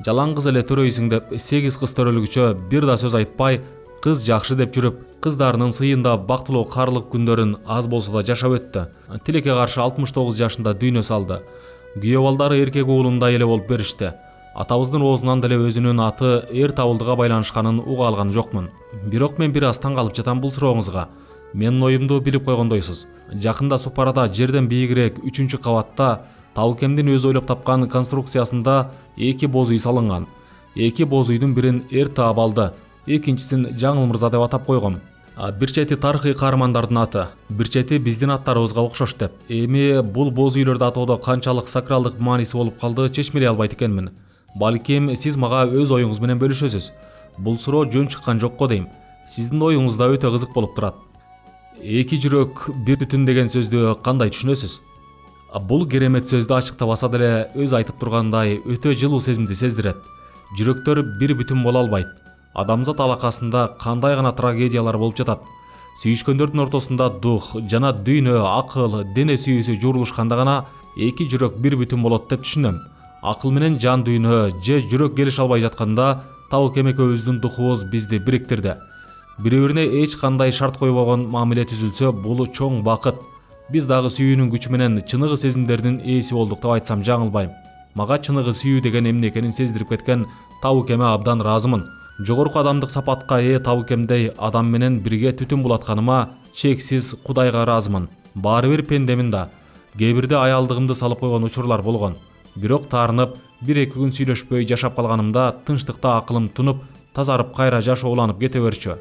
Speaker 1: жалаңгыз эле төрөйсүң деп 8 кыз төрөлгүчө бир да сөз айтпай, кыз жакшы деп жүрүп, кыздарынын сыйында бактылуу карлык күндөрүн аз болсо да жашап өттү. Тилекке каршы 69 жашында дүйнө салды. Күйөө балдары эркек уулундай эле болуп беришти. Атабыздын оозунан деле өзүнүн аты эр табылдыга байланышканын уга алган жокмун. Бирок мен бир аз таң калып жатам бул сурооңузга. Менин оюмду билип койгондойсуз. Жакында Супарада жерден бийигирээк 3-чү кабатта Табукемдин өзү ойлоп тапкан конструкциясында 2 боз үй салынган. 2 боз үйдүн бирин эр таап алды, экинчисин Жаңыл мырза деп атап койгом. Бир чети тарыхый каармандардын аты, бир чети биздин аттарыбызга окшош деп. Эми бул боз үйлөрдү атоодо канчалык сакралдык мааниси болуп калды чечмелей албайт экенмин. Балким сиз мага өз оюңуз менен бөлүшөсүз. Бул суроо жөн чыккан жокко дейм. Сиздин оюңуз да өтө кызык болуп турат. 2 жүрөк бир түтүн деген сөздү кандай түшүнөсүз? Бул керемет сөздү ачыктабаса деле өз айтып тургандай өтө жылуу сезимди сездирет. Жүрөктөр бир бүтүн боло албайт. Адамзат алакасында кандай гана трагедиялар болуп жатат. Сүйүшкөндөрдүн ортосунда дух жана дүйнө, акыл, дене сүйүүсү журулушканда гана 2 жүрөк бир бүтүн болот деп түшүнөм. Акыл менен жан дүйнө же жүрөк келише албай жатканда Табукем экөөбүздүн духубуз бизди бириктирди. Бири-бирине эч кандай шарт койбогон мамиле түзүлсө, бул чоң бакыт. Биз дагы сүйүүнүн күчү менен чыныгы сезимдердин ээси болдук деп айтсам жаңылбайм. Мага чыныгы сүйүү деген эмне экенин сездирип кеткен Табукеме абдан ыраазымын. Жогорку адамдык сапатка ээ Табукемдей адам менен бирге түтүн булатканыма чексиз Кудайга ыраазымын. Баары бир пендемин да. Кээ бирде аялдыгымды салып койгон учурлар болгон. Бирок таарынып, 1-2 күн сүйлөшпөй жашап калганымда тынчтыкта акылым тунуп, тазарып кайра жашооланып кете берчү.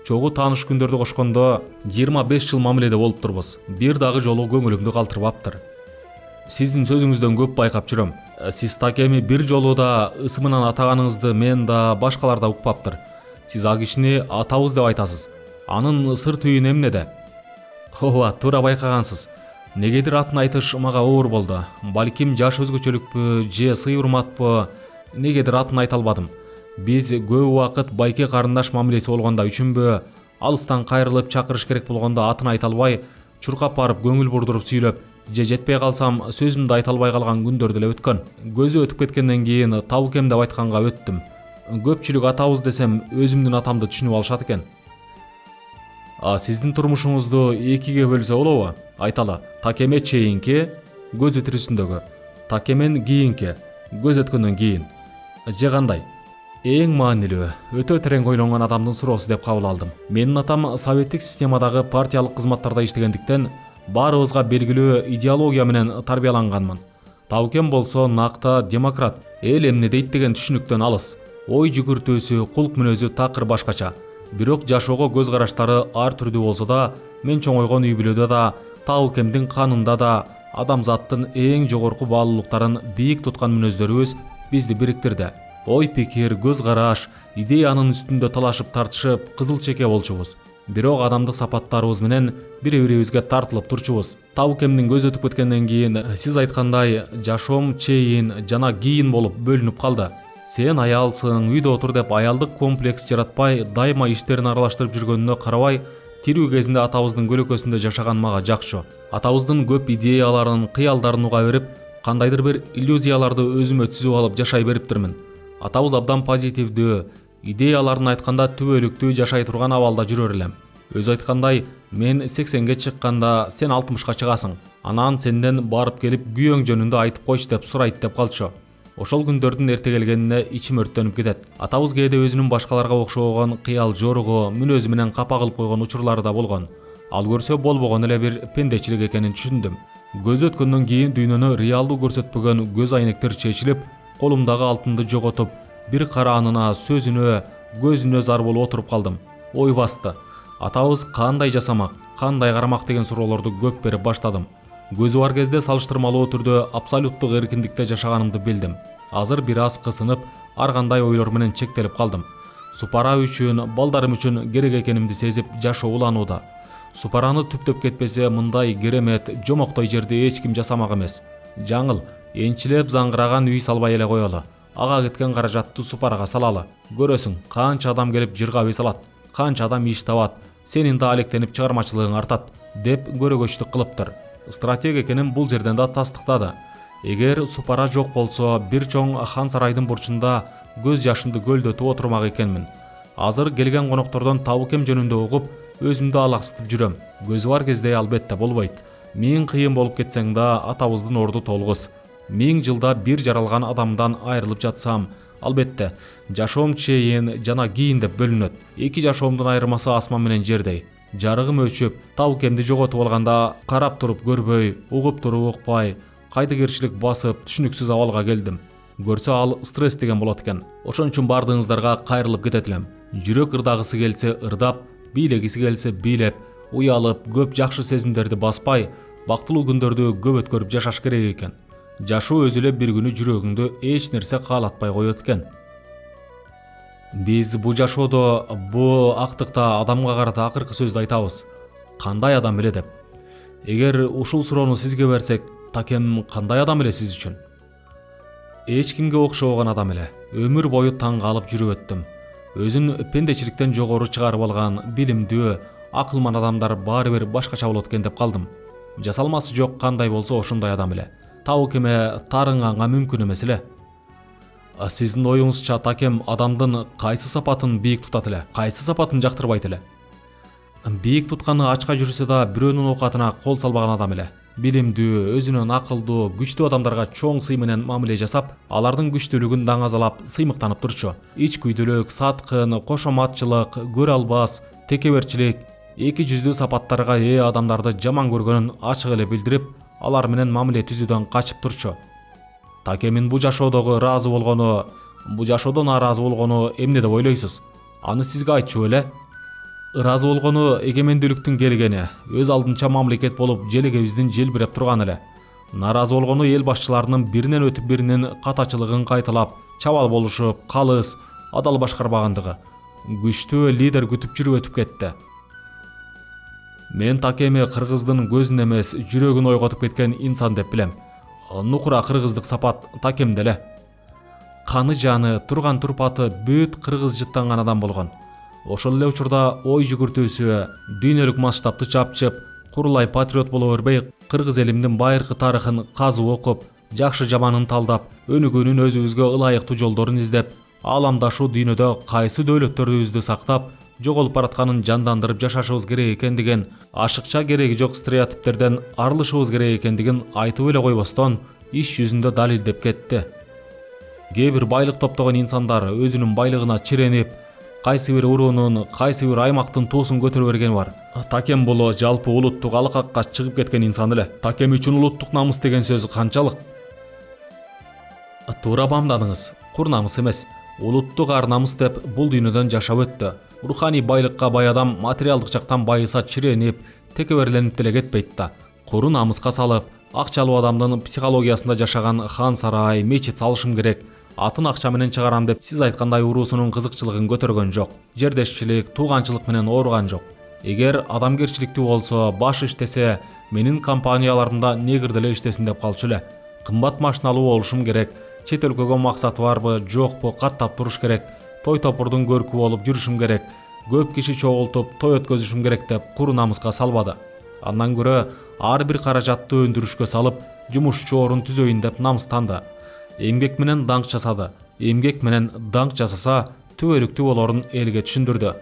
Speaker 1: Чогуу тааныш күндөрдү кошкондо 25 жыл мамиледе болуп турбуз. Бир дагы жолу көңүлүмдү калтырбаптыр. Сиздин сөзүңүздөн көп байкап жүрөм. Сиз Такеми бир жолу да ысымынан атаганыңызды мен да башкалар да укпаптыр. Сиз а кишини атабыз деп айтасыз. Анын сыр түйүнү эмнеде? Ооба, туура байкагансыз. Негедир атын айтыш мага оор болду. Балким жаш өзгөчөлүкпү же сый урматпы, негедир атын айта албадым. Биз көп убакыт байке карындаш мамилеси болгондо үчүнбү, алыстан кайрылып чакырыш керек болгондо атын айта албай, чуркап барып көңүл бурдуруп сүйлөп, же жетпей калсам сөзүмдү айта албай калган күндөр деле өткөн. Көзү өтүп кеткенден кийин Табукем деп айтканга өттүм. Көпчүлүк атабыз десем өзүмдүн атамды түшүнүп алышат экен. Сиздин турмушуңузду 2-ге бөлсө болобу? Айталы, Такеме чейинки, көзү тирүүсүндөгү, Такемен кийинки, көз өткөндөн кийин. Же кандай? Эң маанилүү, өтө терең ойлонгон адамдын суроосу деп кабыл алдым. Менин атам советтик системадагы партиялык кызматтарда иштегендиктен баарыбызга белгилүү идеология менен тарбияланганмын. Табукем болсо накта демократ, эл эмне дейт деген түшүнүктөн алыс. Ой жүгүртүүсү, кулк мүнөзү такыр башкача. Бирок жашоого көз караштары ар түрдүү болсо да, мен чоңойгон үй бүлөдө да, Табукемдин канында да адамзаттын эң жогорку баалуулуктарын бийик туткан мүнөздөрүбүз бизди бириктирди. Ой пикир, көз караш, идеянын үстүндө талашып тартышып, кызыл чеке болчубуз. Бирок адамдык сапаттарыбыз менен бири-бирибизге тартылып турчубуз. Табукемдин көз өтүп кеткенден кийин сиз айткандай жашоом чейин жана кийин болуп бөлүнүп калды. Сен аялсың, үйдө отур деп аялдык комплекс жаратпай, дайыма иштерин аралаштырып жүргөнүнө карабай, тирүү кезинде атабыздын көлөкөсүндө жашаган мага жакчу. Атабыздын көп идеяларын, кыялдарын уга берип, кандайдыр бир иллюзияларды өзүмө түзүп алып жашай бериптирмин. Атабыз абдан позитивдүү, идеяларын айтканда түбөлүктүү жашай турган абалда жүрөр элем. Өзү айткандай, мен 80-ге чыкканда сен 60-ка чыгасың. Анан сенден барып келип күйөөң жөнүндө айтып койчу деп сурайт деп калчу. Ошол күндөрдүн эрте келгенине ичим өрттөнүп кетет. Атабыз кээде өзүнүн башкаларга окшогон кыял жоругу, мүнөзү менен капа кылып койгон учурлары да болгон. Ал көрсө болбогон эле бир пендечилик экенин түшүндүм. Көз өткөндөн кийин дүйнөнү реалдуу көрсөтпөгөн көз айнектер чечилип, колумдагы алтынды жоготуп, бир караанына, сөзүнө, көзүнө зар болуп отуруп калдым. Ой басты. Атабыз кандай жасамак, кандай карамак деген суроолорду көп берип баштадым. Көзү бар кезде салыштырмалуу түрдө абсолюттук эркиндикте жашаганымды билдим. Азыр бир аз кысынып, ар кандай ойлор менен чектелип калдым. Супара үчүн, балдарым үчүн керек экенимди сезип жашоо уланууда. Супараны түптөп кетпесе мындай керемет, жомоктой жерди эч ким жасамак эмес. Жаңыл, энчилеп заңгыраган үй салбай эле коелу. Ага кеткен каражатты супарага салалы. Көрөсүң, канча адам келип жырга үй салат, канча адам иш табат. Сенин да алектенип чыгармачылыгың артат, деп көрөгөчтүк кылыптыр. Стратег экенин бул жерден да тастыктады. Эгер супара жок болсо, бир чоң хан сарайдын бурчунда көз жашымды көлдөтүп отурмак экенмин. Азыр келген коноктордон Табыкем жөнүндө угуп, өзүмдү алаксытып жүрөм. Көзү бар кезде албетте болбойт. Миң кыйын болуп кетсең да атабыздын орду толгус. 1000 жылда бир жаралган адамдан айрылып жатсам, албетте жашоом чейин жана кийин деп бөлүнөт. Эки жашоомдун айырмасы асман менен жердей. Жарыгым өчүп, Табыкемди жоготуп алганда карап туруп көрбөй, угуп туруп укпай, кайдыгерчилик басып, түшүнүксүз абалга келдим. Көрсө ал стресс деген болот экен. Ошон үчүн бардыгыңыздарга кайрылып кетет элем. Жүрөк ырдагысы келсе ырдап, бийлегиси келсе бийлеп, уялып, көп жакшы сезимдерди баспай, бактылуу күндөрдү көп өткөрүп жашаш керек экен. Жашоо өзү эле бир күнү жүрөгүңдү эч нерсе каалатпай коет экен. Биз бул жашоодо, бу актыкта адамга карата акыркы сөздү айтабыз. Кандай адам эле деп. Эгер ушул суроону сизге берсек, Такем кандай адам эле сиз үчүн? Эч кимге окшобогон адам эле. Өмүр бою таң калып жүрүп өттүм. Өзүн пендечиликтен жогору чыгарып алган билимдүү, акылман адамдар баары бир башкача болот экен деп калдым. Жасалмасы жок кандай болсо ошондой адам эле. Табыкеме тарыңганга мүмкүн эмес эле. Сиздин оюңузча Такем адамдын кайсы сапатын бийик тутат эле, кайсы сапатын жактырбайт эле? Бийик тутканы ачка жүрсө да бирөөнүн оокатына кол салбаган адам эле. Билимдүү, өзүнөн акылдуу, күчтүү адамдарга чоң сый менен мамиле жасап, алардын күчтүүлүгүн даңазалап, сыймыктанып турчу. Ич күйдүлүк, саткын, кошоматчылык, көрө албас, текеберчилик, эки жүздүү сапаттарга ээ адамдарды жаман көргөнүн ачык эле билдирип, алар менен мамиле түзүүдөн качып турчу. Такемин бул жашоодогу ыраазы болгону, бул жашоодон нааразы болгону эмне деп ойлойсуз? Аны сизге айтчу эле. Ыраазы болгону эгемендүүлүктүн келгени, өз алдынча мамлекет болуп желегебиздин желбиреп турганы эле. Нааразы болгону эл башчыларынын биринен өтүп биринин катачылыгын кайталап, чабал болушуп, калыс, адал башкарбагандыгы. Күчтүү лидер күтүп жүрүп өтүп кетти. Мен Такеми кыргыздын көзүн эмес, жүрөгүн ойготуп кеткен инсан деп билем. Нукура кыргыздык сапат Такемде эле. Каны жаны, турган турпаты бүт кыргыз жыттанган адам болгон. Ошол эле учурда ой жүгүртүүсү, дүйнөлүк масштабты чапчып, курулай патриот боло бербей, кыргыз элимдин байыркы тарыхын казып окуп, жакшы жаманын талдап, өнүгүүнүн өзүбүзгө ылайыктуу жолдорун издеп, ааламдашуу дүйнөдө кайсы дөөлөттөрүбүздү сактап, жоголуп баратканын жандандырып жашашыбыз керек экендигин, ашыкча кереги жок стереотиптерден арылышыбыз керек экендигин айтып эле койбостон, иш жүзүндө далилдеп кетти. Кээ бир байлык топтогон инсандар өзүнүн байлыгына чиренип, кайсы бир уруунун, кайсы бир аймактын туусун көтөрө бергени бар. Такем бул жалпы улуттук алакакка чыгып кеткен инсан эле. Такем үчүн улуттук намыс деген сөз канчалык? Туура бамдадыңыз. Кур намыс эмес, улуттук ар намыс деп бул дүйнөдөн жашап өттү. Руханий байлыкка бай адам материалдык жактан байыса чиренип, текеберленип деле кетпейт да. Куру намыска салып, акчалуу адамдын психологиясында жашаган хан сарай, мечит салышым керек, атын акча менен чыгарам деп сиз айткандай уруусунун кызыкчылыгын көтөргөн жок. Жердешчилик, тууганчылык менен ооруган жок. Эгер адамгерчиликтүү болсо, баш иштесе, менин компанияларымда негр деле иштесин деп калчу эле. Кымбат машиналуу болушум керек, чет өлкөгө максаты барбы, жокпу, каттап туруш керек, той топурдун көркү болуп жүрүшүм керек, көп киши чогултуп, той өткөзүшүм керек деп куру намыска салбады. Андан көрө ар бир каражатты өндүрүшкө салып, жумушчу орун түзөйүн деп намыстанды. Эмгек менен даңк жасады. Эмгек менен даңк жасаса, түбөлүктүү болорун элге түшүндүрдү.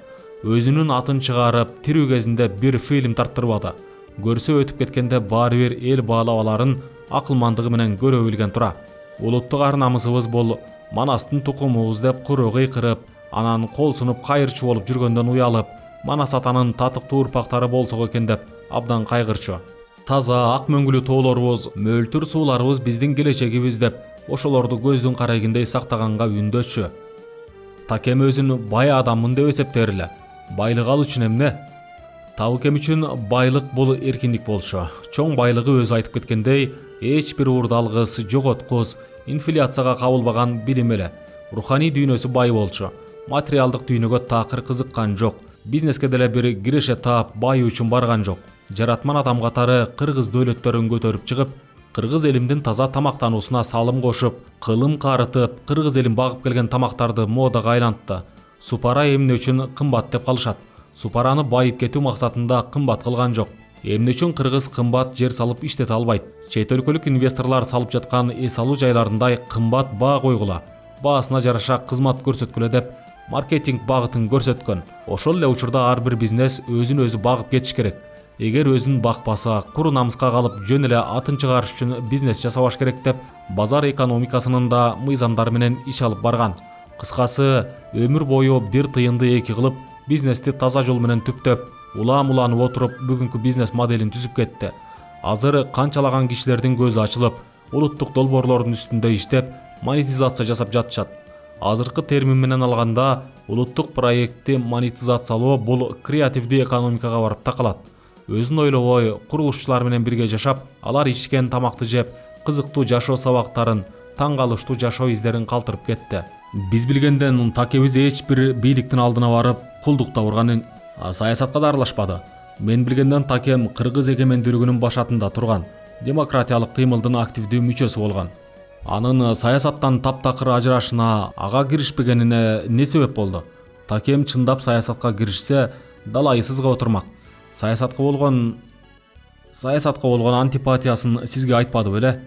Speaker 1: Өзүнүн атын чыгарып, тирүү кезинде бир фильм тарттырбады. Көрсө өтүп кеткенде баары бир эл баалап аларын акылмандыгы менен көрө билген тура. Улуттук ар намысыбыз бул Манастын тукумубуз деп куру кыйкырып, анан кол сунуп кайырчу болуп жүргөндөн уялып, Манас атанын татыктуу урпактары болсок экен деп абдан кайгырчу. Таза ак мөңгүлүү тоолорубуз, мөлтүр сууларыбыз биздин келечегибиз деп ошолорду көздүн карайгиндей сактаганга үндөчү. Такем өзүн бай адаммын деп эсептер эле. Байлык ал үчүн эмне? Табыкем үчүн байлык бул эркиндик болчу. Чоң байлыгы өзү айтып кеткендей, эч бир уурдалгыс, жоготкус, инфляцияга кабылбаган билим эле. руханий дүйнөсү бай болчу, материалдык дүйнөгө такыр кызыккан жок, бизнеске деле бир киреше таап бай үчүн барган жок. Жаратман адам катары кыргыз дөөлөттөрүн көтөрүп чыгып, кыргыз элимдин таза тамактануусуна салым кошуп, кылым карытып, кыргыз элин багып келген тамактарды модага айлантты. Супара эмне үчүн кымбат деп калышат. Супараны байып кетүү максатында кымбат кылган жок. Эмне үчүн кыргыз кымбат жер салып иштете албайт? Чет өлкөлүк инвесторлор салып жаткан эс алуу жайларындай кымбат баа койгула, баасына жараша кызмат көрсөткүлө деп маркетинг багытын көрсөткөн. Ошол эле учурда ар бир бизнес өзүн өзү багып кетиш керек. Эгер өзүн бакпаса, куру намыска калып жөн эле атын чыгарыш үчүн бизнес жасабаш керек деп базар экономикасынын да мыйзамдары менен иш алып барган. Кыскасы, өмүр бою бир тыйынды эки кылып, бизнести таза жол менен түптөп, улам-уланып отуруп бүгүнкү бизнес моделин түзүп кетти. Азыр канчалаган кишилердин көзү ачылып, улуттук долбоорлордун үстүндө иштеп, монетизация жасап жатышат. Азыркы термин менен алганда, улуттук проектти монетизациялоо бул креативдүү экономикага барып такалат. Өзүн ойлобой, курулушчулар менен бирге жашап, алар ичкен тамакты жеп, кызыктуу жашоо сабактарын, таң калыштуу жашоо издерин калтырып кетти. Биз билгенден такебиз эч бир бийликтин алдына барып, кулдукта урган, саясатка да аралашпады. Мен билгенден такем кыргыз эгемендүүлүгүнүн башатында турган, демократиялык кыймылдын активдүү мүчөсү болгон. Анын саясаттан таптакыр ажырашына, ага киришпегенине не себеп болду? Такем чындап саясатка киришсе, далайсызга отурмак. Саясатка болгон антипатиясын сизге айтпады беле?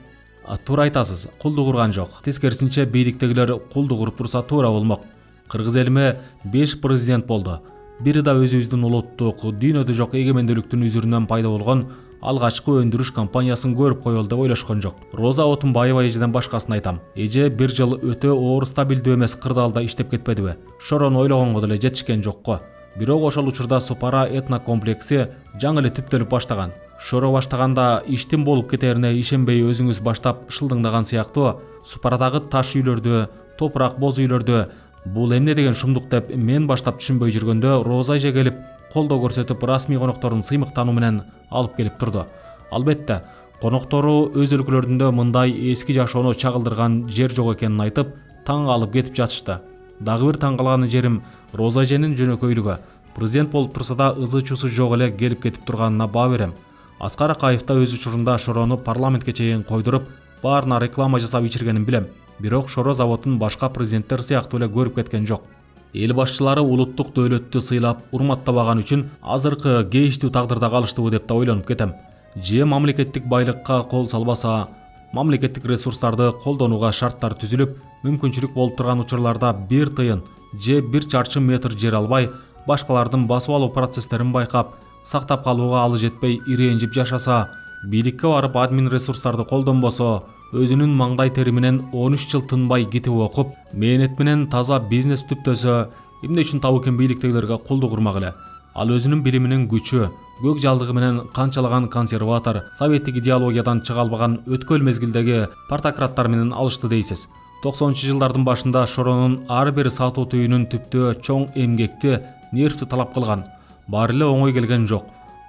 Speaker 1: Туура айтасыз, кулдук урган жок. Тескерисинче бийликтегилер кулдук уруп турса туура болмок. Кыргыз элиме 5 президент болду. Бири да өзүбүздүн улуттук, дүйнөдө жок эгемендүүлүктүн үзүрүнөн пайда болгон алгачкы өндүрүш компаниясын көрүп коелу деп ойлошкон жок. Роза Отунбаева эжеден башкасын айтам. Эже бир жыл өтө оор стабилдүү эмес кырдаалда иштеп кетпедиби? Шорону ойлогонго деле жетишкен жокко. Бирок ошол учурда Супара этнокомплекси жаңы эле түптөлүп баштаган. Шоро баштаганда иштин болуп кетерине ишенбей өзүңүз баштап шылдыңдаган сыяктуу, Супарадагы таш үйлөрдү, топурак боз үйлөрдү бул эмне деген шумдук деп мен баштап түшүнбөй жүргөндө Роза эже келип, колдоо көрсөтүп, расмий конокторун сыймыктануу менен алып келип турду. Албетте, коноктору өз өлкөлөрүндө мындай эски жашоону чагылдырган жер жок экенин айтып, таң калып кетип жатышты. Дагы бир таң калган жерим Роза эженин жөнөкөйлүгү. Президент болуп турса да ызы-чуусу жок эле келип кетип турганына баа берем. Аскар Акаев да өз учурунда Шорону парламентке чейин койдуруп, баарына реклама жасап ичиргенин билем. Бирок Шоро заводун башка президенттер сыяктуу эле көрүп кеткен жок. Эл башчылары улуттук дөөлөттү сыйлап, урматтабаган үчүн азыркы кейиштүү тагдырда калыштыбы деп да ойлонуп кетем. Же мамлекеттик байлыкка кол салбаса, мамлекеттик ресурстарды колдонууга шарттар түзүлүп, мүмкүнчүлүк болуп турган учурларда бир тыйын же бир чарчы метр жер албай, башкалардын басып алуу процесстерин байкап, сактап калууга алы жетпей ирэнжип жашаса, бийликке барып админ ресурстарды колдонбосо, өзүнүн маңдай тери менен 13 жыл тынбай китеп окуп, мээнет менен таза бизнес түптөсө, эмне үчүн табыкен бийликтегилерге кулдук урмак эле? Ал өзүнүн билиминин күчү, көк жалдыгы менен канчалаган консерватор, советтик идеологиядан чыга албаган өткөл мезгилдеги партократтар менен алышты дейсиз. 90-жылдардын башында Шоронун ар бир сатуу түйүнүн түптөө чоң эмгекти, нервти талап кылган. Баары эле оңой келген жок.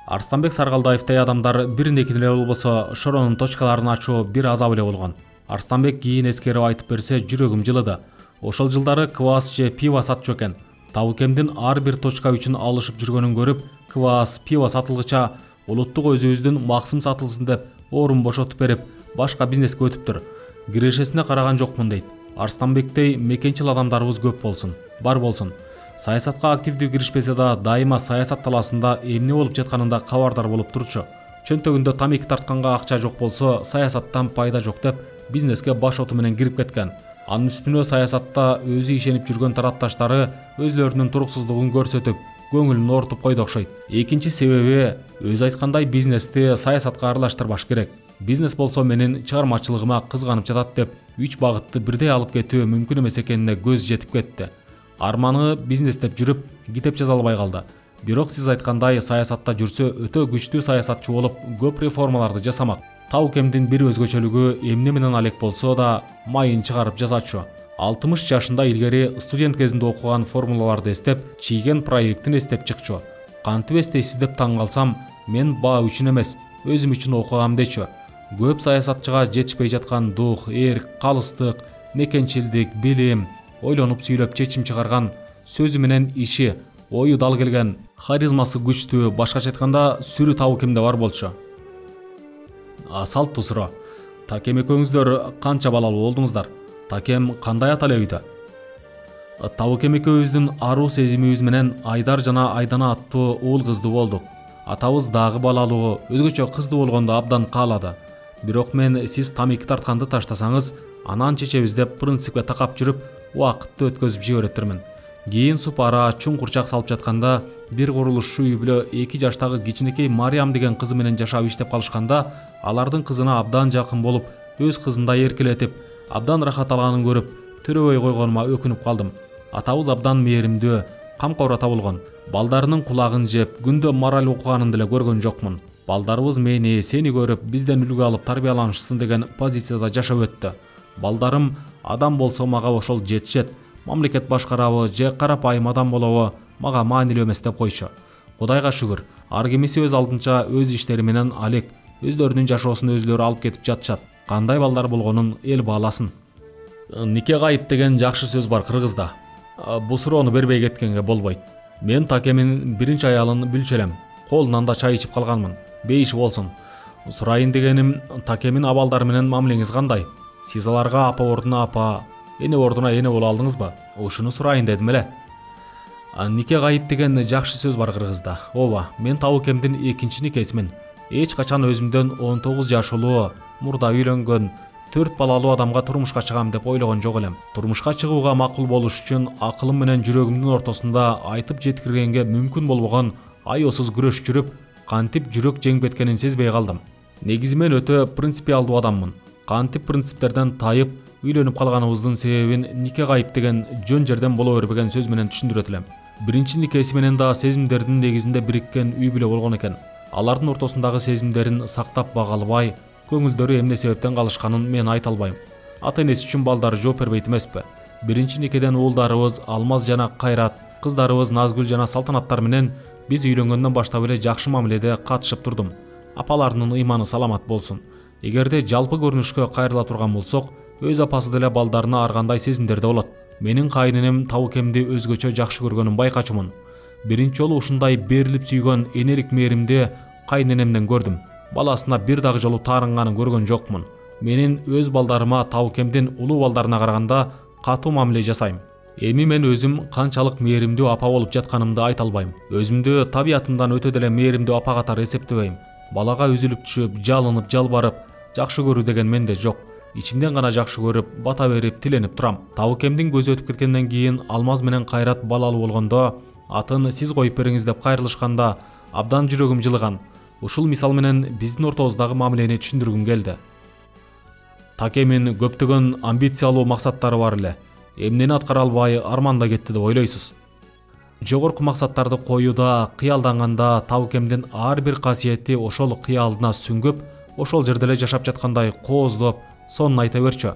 Speaker 1: Арстанбек Саргалдаевдей адамдар бирин-экин эле болбосо Шоронун точкаларын ачуу бир азап эле болгон. Арстанбек кийин эскерип айтып берсе, жүрөгүм жылыды. Ошол жылдары квас же пиво сатчу экен. Табыкемдин ар бир точка үчүн алышып жүргөнүн көрүп, квас, пиво сатылгыча улуттук өзүбүздүн максым сатылсын деп орун бошотуп берип, башка бизнеске өтүптүр. Кирешесине караган жокмун дейт. Арстанбектей мекенчил адамдарыбыз көп болсун, бар болсун. Саясатка активдүү киришпесе да, дайыма саясат таласында эмне болуп жатканында кабардар болуп турчу. Чөнтөгүндө тамеки тартканга акча жок болсо, саясаттан пайда жок деп бизнеске баш оту менен кирип кеткен. Анын үстүнө саясатта өзү ишенип жүргөн тарапташтары өзлөрүнүн туруксуздугун көрсөтүп, көңүлүн ортуп койду окшойт. Экинчи себеби, өзү айткандай бизнести саясатка аралаштырбаш керек. Бизнес болсо менин чыгармачылыгыма кызганып жатат деп 3 багытты бирдей алып кетүү мүмкүн эмес экенине көз жетип кетти. Арманы бизнес деп жүрүп, китеп жаза албай калды. Бирок сиз айткандай саясатта жүрсө, өтө күчтүү саясатчы болуп, көп реформаларды жасамак. Табыкемдин бир өзгөчөлүгү эмне менен алек болсо да майын чыгарып жазачу. 60 жашында илгери студент кезинде окуган формулаларды эстеп, чийген проекттин эстеп чыкчу. Кантип эстейсиз деп таң калсам, мен баа үчүн эмес, өзүм үчүн окугам дечү. Көп саясатчыга жетишпей жаткан дух, эрк, калыстык, мекенчилдик, билим, ойлонуп сүйлөп чечим чыгарган, сөзү менен иши, ою дал келген, харизмасы күчтүү, башкача айтканда сүрү табы кимде бар болчу? Салттуу суроо. Такем экөөңүздөр канча балалуу болдуңуздар? Такем кандай ата эле үйдө? Табыкем экөөбүздүн аруу сезимибиз менен Айдар жана Айдана аттуу уул кыздуу болдук. Атабыз дагы балалуу, өзгөчө кыздуу болгонду абдан каалады. Бирок мен сиз тамеки тартканды таштасаңыз, анан чечебиз деп принципке такап жүрүп, убакытты өткөзүп жиберетирмин. Кийин супара чуңкурчак салып жатканда, бир курулушчу үй бүлө 2 жаштагы кичинекей Мариям деген кызы менен жашап иштеп калышканда, алардын кызына абдан жакын болуп, өз кызындай эркелетип, абдан рахат алганын көрүп, төрөбөй койгонума өкүнүп калдым. Атабыз абдан мээримдүү, камкор ата болгон. Балдарынын кулагын жеп, күндө мораль окуганын деле көргөн жокмун. Балдарыбыз мени, сени көрүп, бизден үлгү алып тарбияланышсын деген позицияда жашап өттү. Балдарым адам болсо мага ошол жетишет. Мамлекет башкарабы же карапайым адам болобу мага маанилүү эмес деп койчу. Кудайга шүгүр, ар кимиси өз алдынча өз иштери менен алек, өздөрүнүн жашоосун өзлөрү алып кетип жатышат. Кандай балдар болгонун эл бааласын. Нике кайып деген жакшы сөз бар кыргызда. Бул суроону бербей кеткенге болбойт. Мен Такемин биринчи аялын бүлчү элем. Колунан да чай ичип калганмын. Бейиш болсун. Сурайын дегеним, Такемин абалдары менен мамилеңиз кандай? Сиз аларга апа ордуна апа, эне ордуна эне боло алдыңызбы? Ушуну сурайын дедим эле. Нике кайып деген жакшы сөз бар кыргызда. Ооба, мен Табыкемдин экинчи никесимин. Эч качан өзүмдөн 19 жашылуу, мурда үйлөнгөн, 4 балалуу адамга турмушка чыгам деп ойлогон жок элем. Турмушка чыгууга макул болуш үчүн акылым менен жүрөгүмдүн ортосунда айтып жеткиргенге мүмкүн болбогон аеосуз күрөш жүрүп, кантип жүрөк жеңип кеткенин сезбей калдым. Негизи мен өтө принципиалдуу адаммын. Кантип принциптерден тайып, үйлөнүп калганыбыздын себебин нике кайып деген жөн жерден боло бербеген сөз менен түшүндүрөт элем. Биринчи никеси менен да сезимдердин негизинде бириккен үй бүлө болгон экен. Алардын ортосундагы сезимдерин сактап бага албай, көңүлдөрү эмне себептен калышканын мен айта албайм. Ата энеси үчүн балдары жооп бербейт эмеспи? Биринчи никеден уулдарыбыз Алмаз жана Кайрат, кыздарыбыз Назгүл жана Салтанаттар менен биз үйлөнгөндөн баштап эле жакшы мамиледе катышып турдум. Апаларынын ыйманы саламат болсун. Эгерде жалпы көрүнүшкө кайрыла турган болсок, өз апасы деле балдарына ар кандай сезимдерде болот. Менин кайненем Табыкемди өзгөчө жакшы көргөнүн байкачумун. Биринчи жолу ушундай берилип сүйгөн энелик мээримди кайненемден көрдүм. Баласына бир дагы жолу таарынганын көргөн жокмун. Менин өз балдарыма Табыкемдин улуу балдарына караганда катуу мамиле жасайм. Эми мен өзүм канчалык мээримдүү апа болуп жатканымды айта албайм. Өзүмдү табиятымдан өтө деле мээримдүү апа катары эсептебейм. Балага үзүлүп түшүп, жалынып, жалбарып, жакшы көрүү деген менде жок. Ичимден гана жакшы көрүп, бата берип, тиленип турам. Табыкемдин көзү өтүп кеткенден кийин Алмаз менен Кайрат балалуу болгондо, атын сиз коюп бериңиз деп кайрылышканда абдан жүрөгүм жылыган. Ушул мисал менен биздин ортобуздагы мамилени түшүндүргүм келди. Такемин көптөгөн амбициялуу максаттары бар эле. Эмнени аткара албай арманда кетти деп ойлойсуз? Жогорку максаттарды коюуда, кыялданганда Табыкемдин ар бир касиети ошол кыялдына сүңгүп, ошол жерде эле жашап жаткандай кооздоп, сонун айта берчү.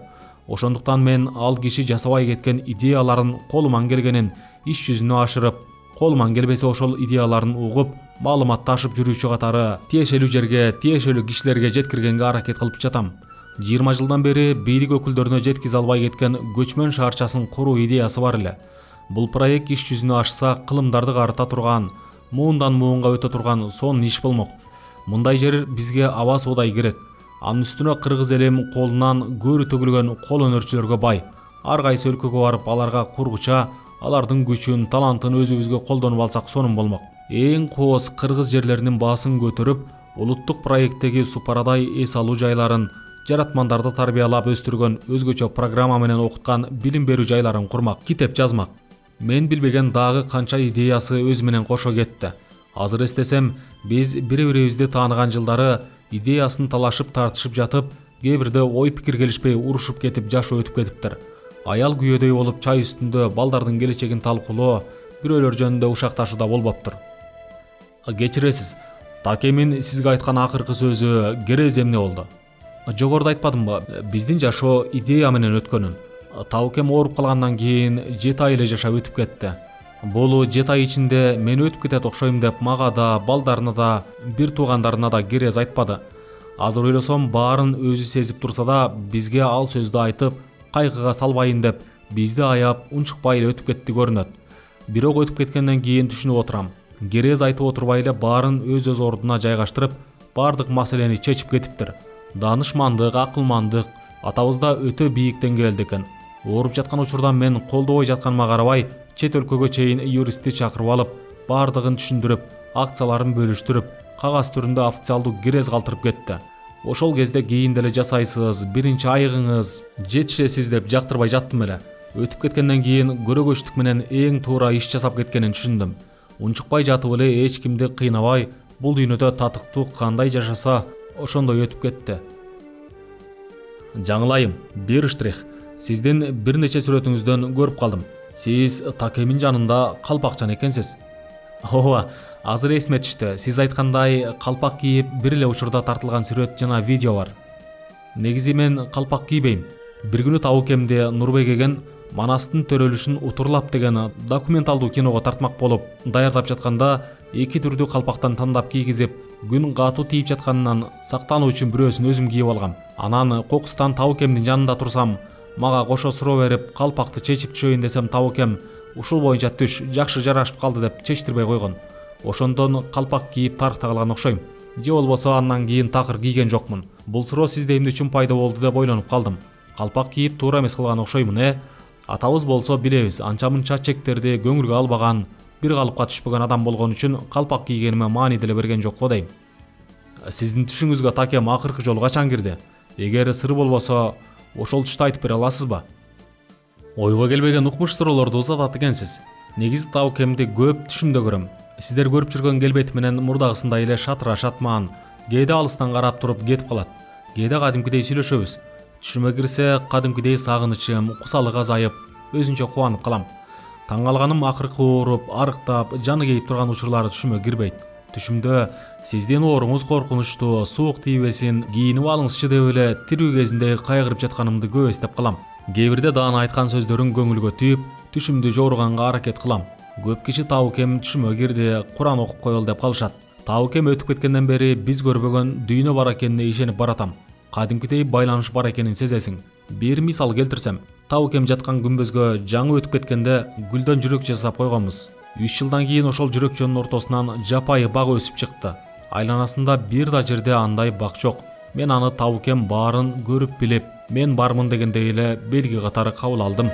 Speaker 1: Ошондуктан мен ал киши жасабай кеткен идеяларын колуман келгенин иш жүзүнө ашырып, колуман келбесе ошол идеяларын угуп, маалымат ташып жүрүүчү катары тиешелүү жерге, тиешелүү кишилерге жеткиргенге аракет кылып жатам. 20 жылдан бери бийлик өкүлдөрүнө жеткизе албай кеткен көчмөн шаарчасын куруу идеясы бар эле. Бул проект иш жүзүнө ашса, кылымдарды карыта турган, муундан муунга өтө турган сонун иш болмок. Мындай жер бизге аба суудай керек. Анын үстүнө кыргыз элим колунан көрү төгүлгөн кол өнөрчүлөргө бай. Ар кайсы өлкөгө барып аларга кургуча, алардын күчүн, талантын өзүбүзгө колдонуп алсак сонун болмок. Эң кооз кыргыз жерлеринин баасын көтөрүп, улуттук проекттеги супарадай эс алуу жайларын, жаратмандарды тарбиялап өстүргөн өзгөчө программа менен окуткан билим берүү жайларын курмак, китеп жазмак. Мен билбеген дагы канча идеясы өз менен кошо кетти. Азыр эстесем, биз бири-бирибизди тааныган жылдары идеясын талашып тартышып жатып, кээ бирде ой пикир келишпей урушуп кетип жашоо өтүп кетиптир. Аял күйөөдөй болуп чай үстүндө балдардын келечегин талкуулоо, бирөөлөр жөнүндө ушакташуу да болбоптур. Кечиресиз, Такемин сизге айткан акыркы сөзү керез эмне болду? Жогоруда айтпадымбы, биздин жашоо идея менен өткөнүн. Табыкем ооруп калгандан кийин 7 ай эле жашап өтүп кетти. Бул 7 ай ичинде мен өтүп кетет окшойм деп мага да, балдарына да, бир туугандарына да керез айтпады. Азыр ойлосом, баарын өзү сезип турса да, бизге ал сөздү айтып, кайгыга салбайын деп бизди аяп унчукпай эле өтүп кетти көрүнөт. Бирок өтүп кеткенден кийин түшүнүп отурам. Керез айтып отурбай эле баарын өз ордуна жайгаштырып, бардык маселени чечип кетиптир. Данышмандык, акылмандык атабызда өтө бийик деңгээлде экен. Ооруп жаткан учурда мен колдобой жатканыма карабай, чет өлкөгө чейин юристти чакырып алып, бардыгын түшүндүрүп, акцияларын бөлүштүрүп, кагаз түрүндө официалдуу керез калтырып кетти. Ошол кезде кийин деле жасайсыз, биринчи айыгыңыз жетишесиз деп жактырбай жаттым эле. Өтүп кеткенден кийин көрөгөчтүк менен эң туура иш жасап кеткенин түшүндүм. Унчукпай жатып эле эч кимди кыйнабай, бул дүйнөдө татыктуу кандай жашаса, ошондой өтүп кетти. Жаңылайым, бир штрих. Сиздин бир нече сүрөтүңүздөн көрүп калдым. Сиз Такемин жанында калпакчан экенсиз. Ооба, азыр эсиме түштү. Сиз айткандай, калпак кийип бир эле учурда тартылган сүрөт жана видео бар. Негизи мен калпак кийбейм. Бир күнү Таукемди Нурбек эген Манастын төрөлүшүн утурлап деген документалдуу киного тартмак болуп даярдап жатканда, эки түрдүү калпактан тандап кийгизип, күн катуу тийип жатканынан сактануу үчүн бирөөсүн өзүм кийип алгам. Анан кокустан Таукемдин жанында турсам, мага кошо суроо берип, калпакты чечип түшөйүн десем, Таукем ушул боюнча түш, жакшы жарашып калды деп чечтирбей койгон. Ошондон калпак кийип тарыхта калган окшойм. Же болбосо андан кийин такыр кийген жокмун. Бул суроо сизде эмне үчүн пайда болду деп ойлонуп калдым. Калпак кийип туура эмес кылган окшоймун, Атабыз болсо билебиз, анча-мынча чектерди көңүлгө албаган, бир калыпка түшпөгөн адам болгон үчүн калпак кийгениме маани деле берген жок го дейм. Сиздин түшүңүзгө Такем акыркы жолу качан кирди? Эгер сыр болбосо, ошол түштү айтып бере аласызбы? Ойго келбеген укмуш суроолорду узатат экенсиз. Негизи Таукемди көп түшүмдө көрөм. Сиздер көрүп жүргөн келбети менен мурдагысындай эле шатыра шатман, кээде алыстан карап туруп кетип калат. Кээде кадимкидей сүйлөшөбүз. Түшүмө кирсе, кадимкидей сагынычым, кусалык азайып, өзүнчө кубанып калам. Таң калганым акыркы ооруп, арыктап, жаны кейип турган учурлары түшүмө кирбейт. Түшүмдө сиздин ооруңуз коркунучтуу, суук тийбесин, кийинип алыңызчы деп эле тирүү кезинде кайгырып жатканымды көп эстеп калам. Кээ бирде даана айткан сөздөрүн көңүлгө түйүп, түшүмдү жооруганга аракет кылам. Көп киши Таукем түшүмө кирди, Куран окуп коелу деп калышат. Таукем өтүп кеткенден бери биз көрбөгөн дүйнө бар экенине ишенип баратам. Кадимкидей байланыш бар экенин сезесиң. Бир мисал келтирсем, Таукем жаткан күмбөзгө жаңы өтүп кеткенде гүлдөн жүрөк жасап койгонбуз. 3 жылдан кийин ошол жүрөкчөнүн ортосунан жапайы бак өсүп чыкты. Айланасында бир да жерде андай бак жок. Мен аны Таукем баарын көрүп билип, мен бармын дегендей эле белги катары кабыл алдым.